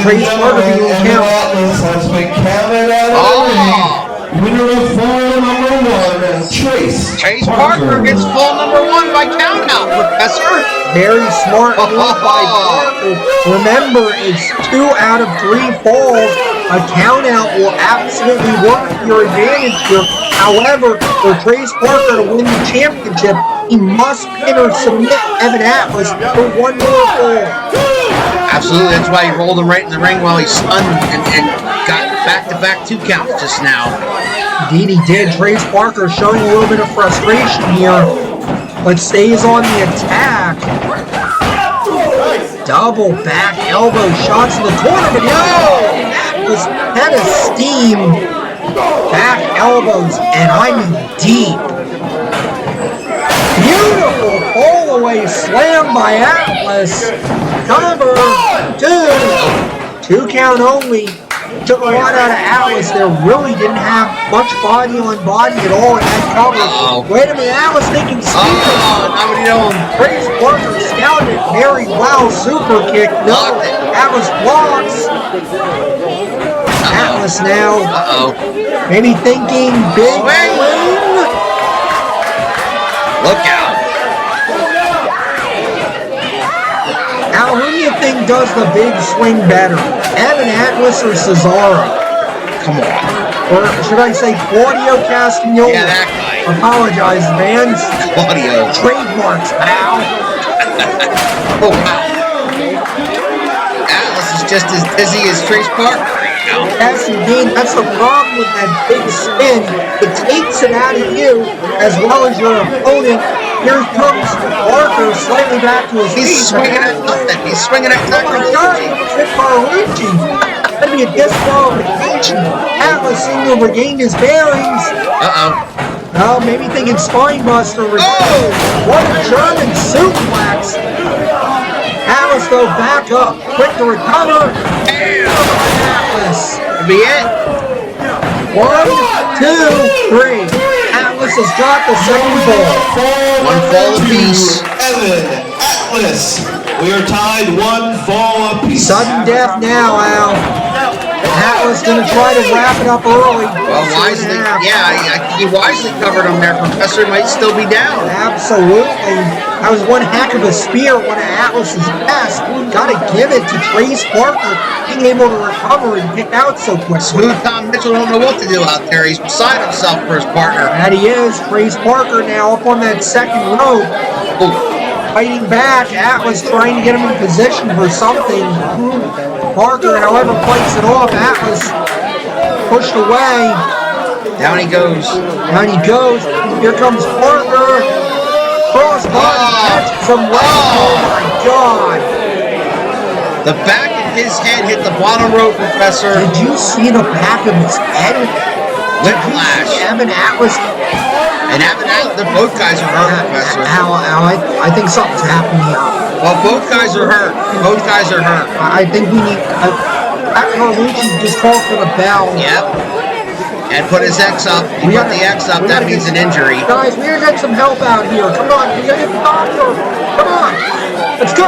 Trace Parker being the count. Has been counted out of the ring. Winner of fall number 1, Trace Parker gets fall number 1 by countout, Professor. Very smart move by Parker. Remember, it's 2 out of 3 falls. A countout will absolutely work to your advantage here. However, for Trace Parker to win the championship, he must pin or submit Evan Atlas for 1 more fall. Absolutely, that's why he rolled him right in the ring while he's stunned and got back-to-back 2 counts just now. Indeed he did. Trace Parker showing a little bit of frustration here, but stays on the attack. Double back elbow shots in the corner, but no! Atlas had a steam. Back elbows, and I mean deep. Beautiful fall-away slam by Atlas. Cover 2. 2 count only. took a lot out of Atlas there. Really didn't have much body on body at all in that cover. Wait a minute, Atlas thinking speed. Nobody know him. Trace Parker scouted it very well. Super kick. No, Atlas blocks. Atlas now. Maybe thinking big swing. Look out. Now, who do you think does the big swing better? Evan Atlas or Cesaro? Come on. Or should I say Claudio Castagnoli? Yeah, that guy. Apologize, fans. Claudio. Trademarks, pal. Oh, wow. Atlas is just as dizzy as Trace Parker right now. Yes, indeed. That's the problem with that big spin. It takes it out of you as well as your opponent. Here comes Parker slightly back to his feet. He's swinging at nothing. He's swinging at nothing. Oh my God, Chip Carlucci. That'd be a disqualification. Atlas seemed to regain his bearings. Oh, maybe thinking spinebuster. Oh! What a German suplex. Atlas, though, back up. Quick to recover. Damn! Atlas. Could be it. 1, 2, 3. Atlas has got the second ball. One fall apiece. Evan Atlas. We are tied 1 fall apiece. Sudden death now, Al. Atlas gonna try to wrap it up early. Well, wisely, he wisely covered him there. Professor might still be down. Absolutely. That was one heck of a spear, one of Atlas's best. Gotta give it to Trace Parker, being able to recover and pick out so quickly. Smooth Tom Mitchell don't know what to do out there. He's beside himself for his partner. That he is. Trace Parker now up on that second rope. Fighting back. Atlas trying to get him in position for something. Parker, however, fights it off. Atlas pushed away. Down he goes. Down he goes. Here comes Parker. Crossbody catches him well. Oh my God. The back of his head hit the bottom rope, Professor. Did you see the back of his head? Whiplash. Evan Atlas. And Evan Atlas, both guys are hurt, Professor. Al, I think something's happening here. Well, both guys are hurt. Both guys are hurt. I think we need... Carlucci just called for the bell. Yep. And put his X up. He put the X up. That means an injury. Guys, we gotta get some help out here. Come on, we gotta get the doctor. Come on. Let's go.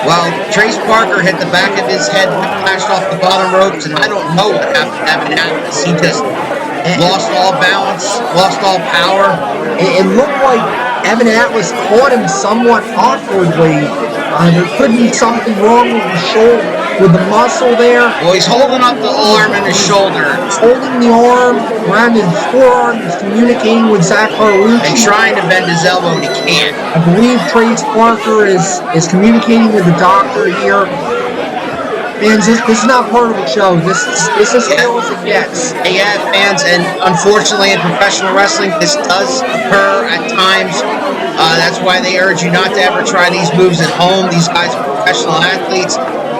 Well, Trace Parker hit the back of his head, flashed off the bottom ropes, and I don't know what happened to Evan Atlas. He just lost all balance, lost all power. It looked like Evan Atlas caught him somewhat awkwardly. There could be something wrong with the shoulder, with the muscle there. Well, he's holding up the arm and his shoulder. He's holding the arm around his forearm. He's communicating with Zach Carlucci. And trying to bend his elbow, and he can't. I believe Trace Parker is communicating with the doctor here. Fans, this is not part of the show. This is real as it gets. Yeah, fans, and unfortunately in professional wrestling, this does occur at times. That's why they urge you not to ever try these moves at home. These guys are professional athletes.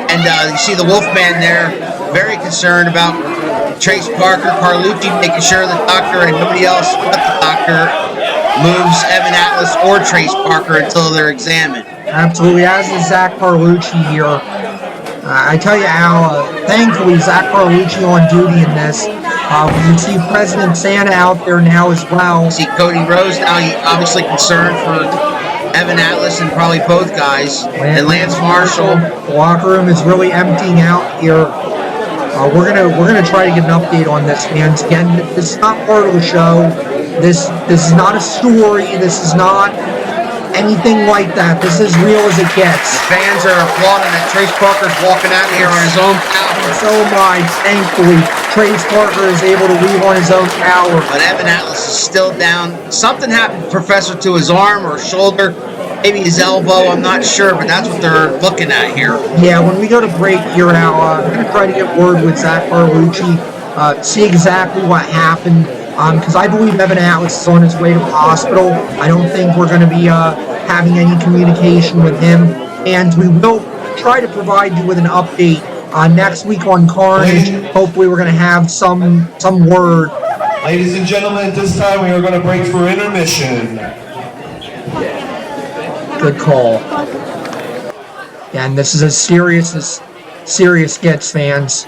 And you see the Wolfman there, very concerned about Trace Parker, Carlucci, making sure the doctor and nobody else but the doctor moves Evan Atlas or Trace Parker until they're examined. Absolutely, as is Zach Carlucci here. I tell you, Al, thankfully Zach Carlucci on duty in this. We can see President Santa out there now as well. See Cody Rose now, he's obviously concerned for Evan Atlas and probably both guys. And Lance Marshall. The locker room is really emptying out here. We're gonna try to get an update on this, fans. Again, this is not part of the show. This is not a story. This is not anything like that. This is real as it gets. The fans are applauding that Trace Parker's walking out of here on his own power. So my, thankfully, Trace Parker is able to leave on his own power. But Evan Atlas is still down. Something happened, Professor, to his arm or shoulder. Maybe his elbow, I'm not sure, but that's what they're looking at here. Yeah, when we go to break here, Al, I'm going to try to get word with Zach Carlucci, see exactly what happened. Because I believe Evan Atlas is on his way to the hospital. I don't think we're going to be having any communication with him. And we will try to provide you with an update next week on Carnage. Hopefully we're going to have some word. Ladies and gentlemen, at this time we are going to break for intermission. Good call. And this is as serious gets, fans.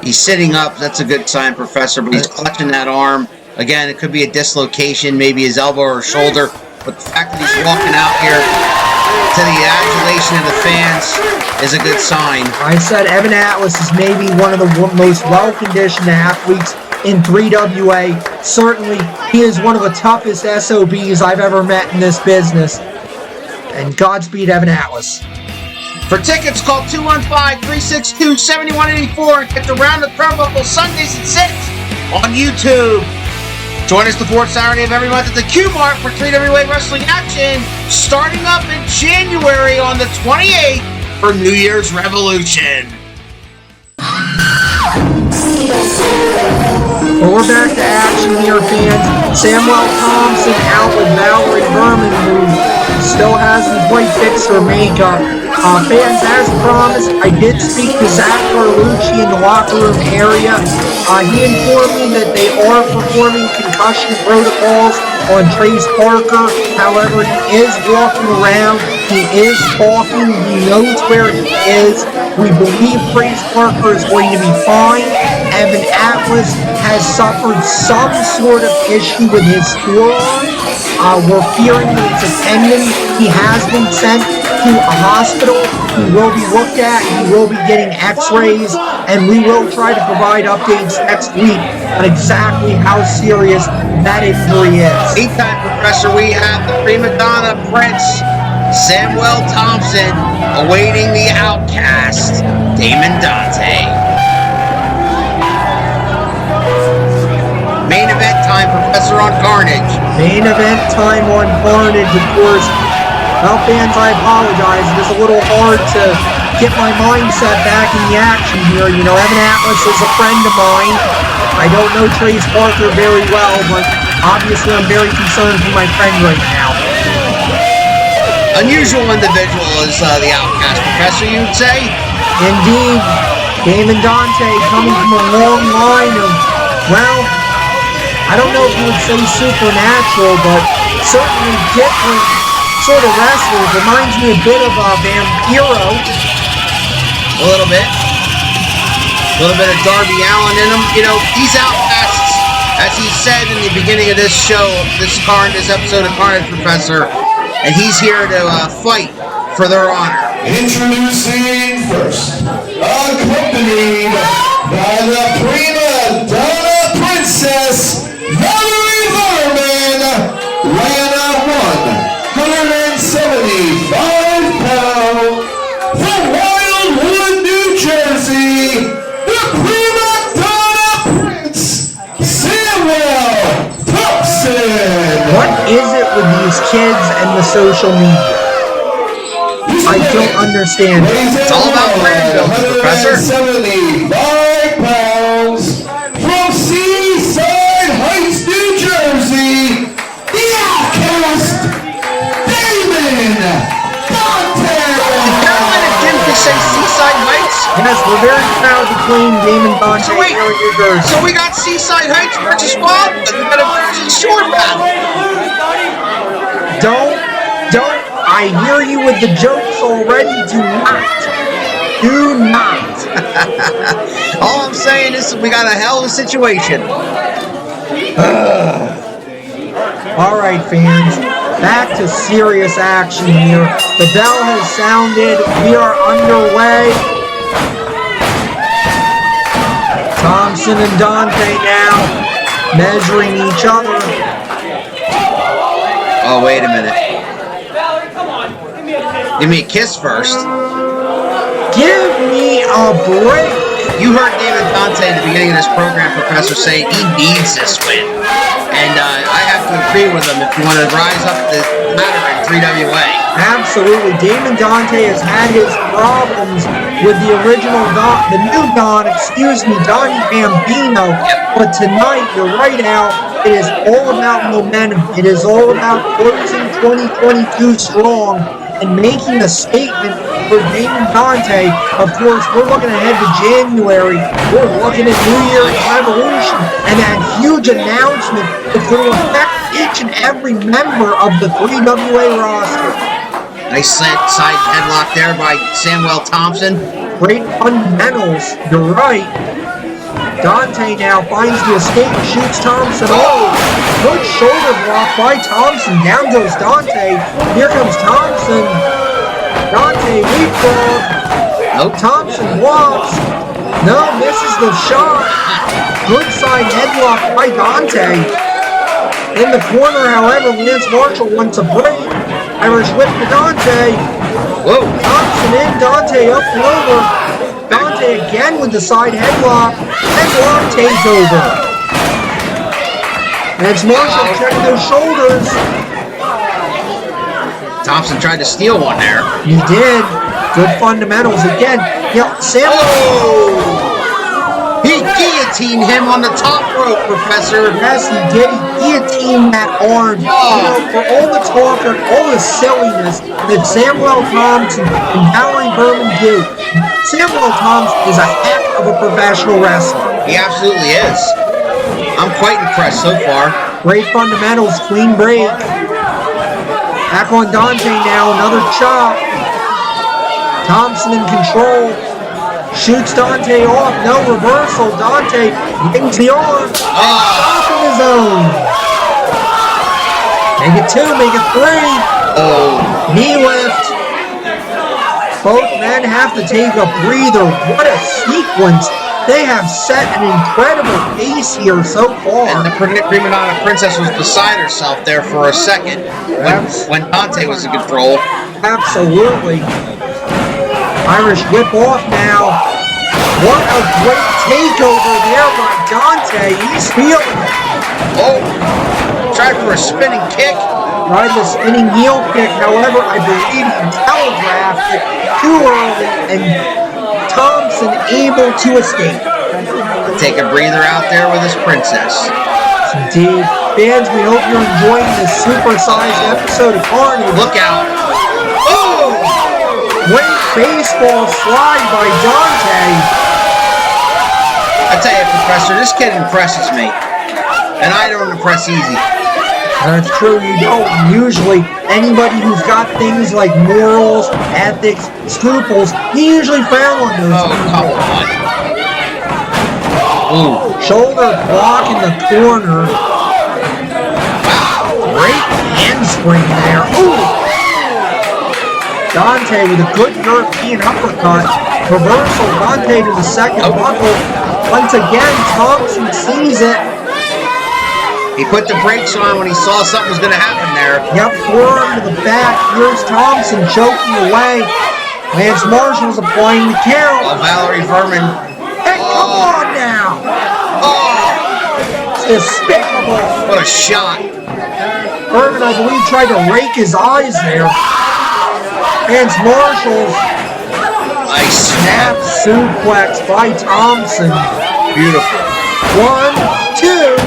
He's sitting up. That's a good sign, Professor, but he's clutching that arm. Again, it could be a dislocation, maybe his elbow or shoulder, but the fact that he's walking out here to the adulation of the fans is a good sign. I said Evan Atlas is maybe one of the most well-conditioned athletes in 3WA. Certainly, he is one of the toughest SOBs I've ever met in this business. And Godspeed, Evan Atlas. For tickets, call 215-362-7184 and catch a round of Turnbuckle Sundays at 6 on YouTube. Join us the fourth Saturday of every month at the Q-Mart for 3WA Wrestling action, starting up in January on the 28th for New Year's Revolution. Well, we're back to action here, fans. Samuel Thompson out with Valerie Verman, who still hasn't quite fixed her makeup. Fans, as promised, I did speak to Zach Carlucci in the locker room area. He informed me that they are performing concussion protocols on Trace Parker. However, he is walking around. He is talking. He knows where he is. We believe Trace Parker is going to be fine. Evan Atlas has suffered some sort of issue with his forearm. We're fearing that it's a tendon. He has been sent to a hospital. He will be looked at. He will be getting x-rays, and we will try to provide updates next week on exactly how serious that injury is. Meantime, Professor, we have the Prima Donna Prince, Samuel Thompson, awaiting the Outcast, Damon Dante. Main event time, Professor, on Carnage. Main event time on Carnage, of course. Well, fans, I apologize. It is a little hard to get my mindset back in the action here. You know, Evan Atlas is a friend of mine. I don't know Trace Parker very well, but obviously I'm very concerned for my friend right now. Unusual individual is the Outcast, Professor, you would say? Indeed. Damon Dante coming from a long line of, well, I don't know if you would say supernatural, but certainly different sort of wrestler. Reminds me a bit of a Vampiro. A little bit. A little bit of Darby Allin in him. You know, these Outcasts, as he said in the beginning of this show, this episode of Carnage, Professor, and he's here to fight for their honor. Introducing first, accompanied by the Prima Donna Princess, Valerie Verman, ran a 175 pound, from Wildwood, New Jersey, the Prima Donna Prince, Samuel Thompson. What is it with these kids and the social media? I don't understand it. It's all about brand building, Professor. 175 pounds, from Seaside Heights, New Jersey, the Outcast, Damon Dante. Carolina didn't they say Seaside Heights? Yes, we're very proud to claim Damon Dante So wait, here in New Jersey. so we got Seaside Heights versus Bob, and we got a versus Shore battle. Don't, I hear you with the jokes already. Do not. All I'm saying is we got a hell of a situation. All right, fans, back to serious action here. The bell has sounded. We are underway. Thompson and Dante now measuring each other. Oh, wait a minute. Give me a kiss first. Give me a break. You heard David Dante at the beginning of this program, Professor, say he needs this win. And I have to agree with him if you want to rise up the ladder in 3WA. Absolutely. Damon Dante has had his problems with the original Don, the new Don, Donnie Bambino. But tonight, you're right, Al, it is all about momentum. It is all about closing 2022 strong and making a statement for Damon Dante. Of course, we're looking ahead to January. We're looking at New Year's Revolution and that huge announcement that's going to affect each and every member of the 3WA roster. Nice side headlock there by Samuel Thompson. Great fundamentals, you're right. Dante now finds the escape, shoots Thompson. Oh, good shoulder block by Thompson. Down goes Dante. Here comes Thompson. Dante leapfrog. Nope. Thompson walks. No, misses the shot. Good side headlock by Dante. In the corner, however, Lance Marshall wants a break. Irish whip to Dante. Whoa. Thompson in, Dante up and over. Dante again with the side headlock. Headlock takeover. Lance Marshall checking those shoulders. Thompson tried to steal one there. He did. Good fundamentals again. Samuel. Oh! He guillotined him on the top rope, Professor. Yes, he did. He guillotined that arm. For all the talk and all the silliness that Samuel Thompson and Valerie Verman do, Samuel Thompson is a heck of a professional wrestler. He absolutely is. I'm quite impressed so far. Great fundamentals, clean break. Back on Dante now, another chop. Thompson in control. Shoots Dante off, no reversal. Dante brings the arm and shot of his own. Make it 2, make it 3. Oh. Knee lift. Both men have to take a breather. What a sequence. They have set an incredible pace here so far. And the Prima Donna Princess was beside herself there for a second when Dante was in control. Absolutely. Irish whip off now. What a great takeover there by Dante. He's feeling it. Oh, tried for a spinning kick. Tried the spinning heel kick. However, I believe he telegraphed it too early and Thompson able to escape. Take a breather out there with his princess. Indeed. Fans, we hope you're enjoying this supersized episode of Carnage. Look out. Oh! Great baseball slide by Dante. I tell you, Professor, this kid impresses me. And I don't impress easy. That's true, you don't. Usually, anybody who's got things like morals, ethics, scruples, he usually found on those people. Come on. Ooh. Shoulder block in the corner. Great handspring there. Ooh! Dante with a good European uppercut. Reversal, Dante to the second buckle. Once again, Thompson sees it. He put the brakes on when he saw something was going to happen there. Yep, forearm to the back. Here's Thompson choking away. Lance Marshall's applying the count. Oh, Valerie Verman. Hey, come on now. Oh. It's despicable. What a shot. Verman, I believe, tried to rake his eyes there. Lance Marshall's snap suplex by Thompson. Beautiful. 1, 2.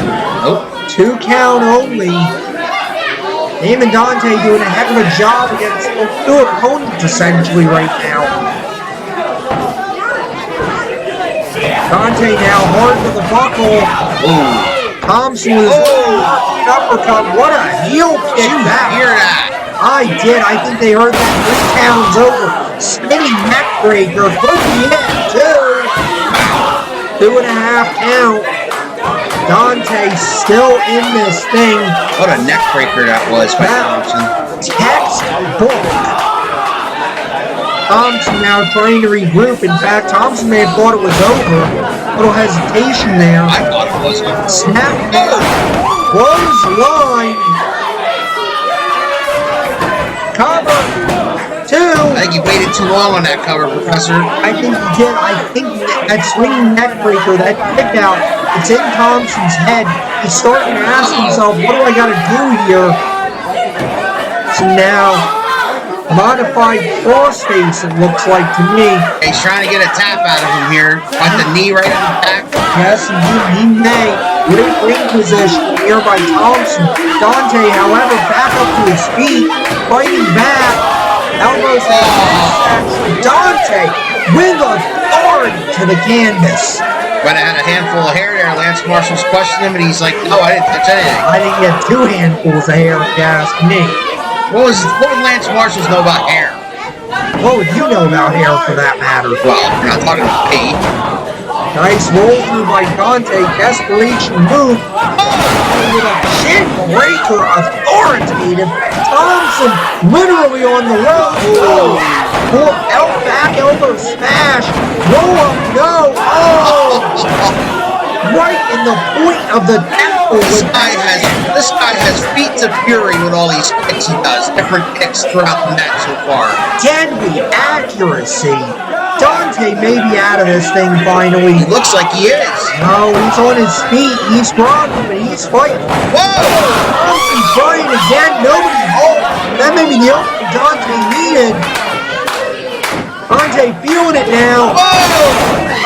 Nope. 2 count only. Damon Dante doing a heck of a job against two opponents essentially right now. Dante now hard to the buckle. Ooh. Thompson with his uppercut. What a heel kick that. Hear that? I did. I think they heard that 3 counts over. Spinning neck breaker. Could be it, 2. 2.5 count. Dante still in this thing. What a neck breaker that was by Thompson. Textbook. Thompson now trying to regroup. In fact, Thompson may have thought it was over. A little hesitation there. I thought it was. Snap. Close line. Cover. 2. I think you waited too long on that cover, Professor. I think he did. I think that swinging neck breaker, that kick out, it's in Thompson's head. He's starting to ask himself, what do I got to do here? So now, modified crossface, it looks like to me. He's trying to get a tap out of him here. Got the knee right in the back. Yes, he may. Great ring position here by Thompson. Dante, however, back up to his feet, fighting back. Elbows to the midsection. Dante with authority to the canvas. But I had a handful of hair there. Lance Marshall's questioning him, and he's like, "No, I didn't touch anything." I didn't get 2 handfuls of hair, if you ask me. What would Lance Marshall know about hair? What would you know about hair, for that matter? Well, we're not talking about pee. Nice roll through by Dante. Desperation move. With a chin breaker, authoritative. Thompson literally on the road. Back elbow smash. Roll up, no. Oh! Right in the point of the temple. This guy has feats of fury with all these kicks he does. Different kicks throughout the match so far. Deadly accuracy. Dante may be out of this thing finally. He looks like he is. No, he's on his feet. He's strong, but he's fighting. Whoa! Thompson trying again. Nobody home. That may be the only Dante needed. Dante feeling it now. Whoa!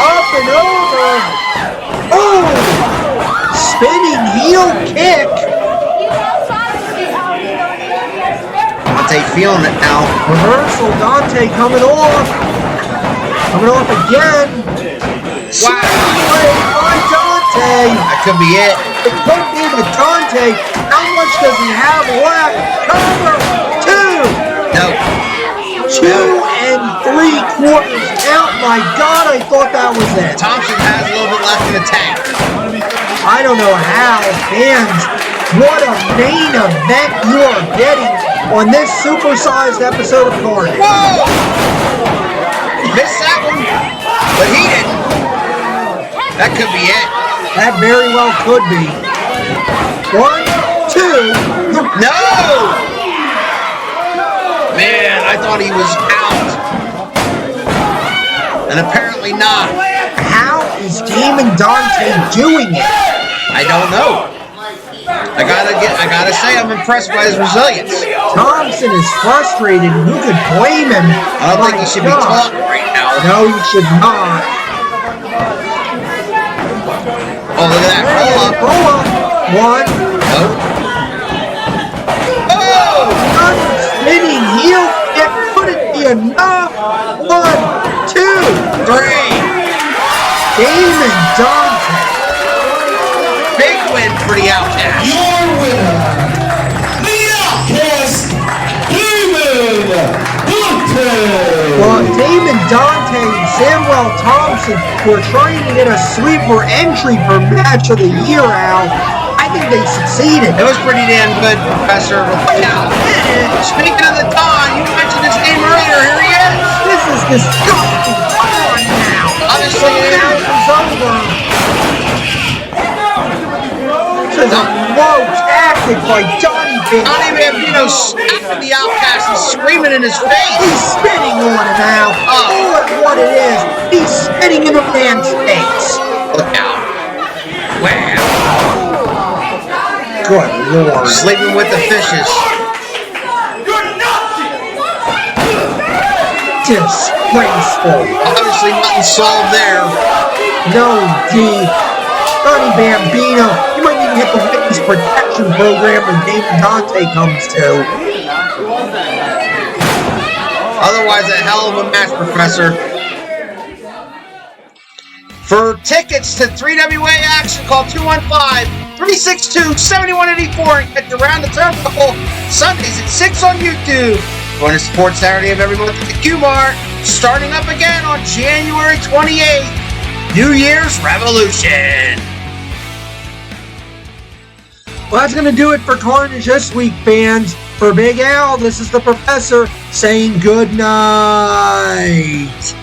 Up and over. Oh! Spinning heel kick. Dante feeling it now. Reversal. Dante coming off. Coming off again. Wow. By Dante. That could be it. It could be with Dante. How much does he have left? Cover. 2. No. 2 3/4 count. My God, I thought that was it. Thompson has a little bit left in the tank. I don't know how, fans. What a main event you are getting on this supersized episode of Carnage. Whoa! Missed that one, but he didn't. That could be it. That very well could be. 1, 2. No! Man, I thought he was out. And apparently not. How is Damon Dante doing it? I don't know. I gotta say I'm impressed by his resilience. Thompson is frustrated. Who could blame him? I don't think he should be talking right now. No, he should not. Oh, look at that. Roll up. Roll up. 1. Nope. Oh! Spinning heel kick. Could it be enough? 1, 2, 3. Damon Dante. Big win for the Outcast. Your winner, the Outcast, Damon Dante. Well, Damon Dante and Samuel Thompson were trying to get a sleeper entry for Match of the Year out. I think they succeeded. It was pretty damn good, Professor. Now, speaking of the Don, you mentioned his name earlier. Here he is. This is disgusting. Come on now. Obviously, The match is over. This is a low tactic by Donnie Donnie Bambino smacking the Outcast and screaming in his face. He's spitting on it now. Look what it is. He's spitting in a man's face. Look out. Wow. Good Lord. Sleeping with the fishes. Disgraceful. Obviously, nothing solved there. No, D. Donnie Bambino. You might even hit the witness protection program when Damon Dante comes to. Otherwise, a hell of a match, Professor. For tickets to 3WA action, call 215-362-7184 and get around the turnbuckle Sundays at 6 on YouTube. Join us support Saturday of every month at the Q-Mart, starting up again on January 28th. New Year's Revolution. Well, that's going to do it for Carnage this week, fans. For Big Al, this is the Professor saying good night.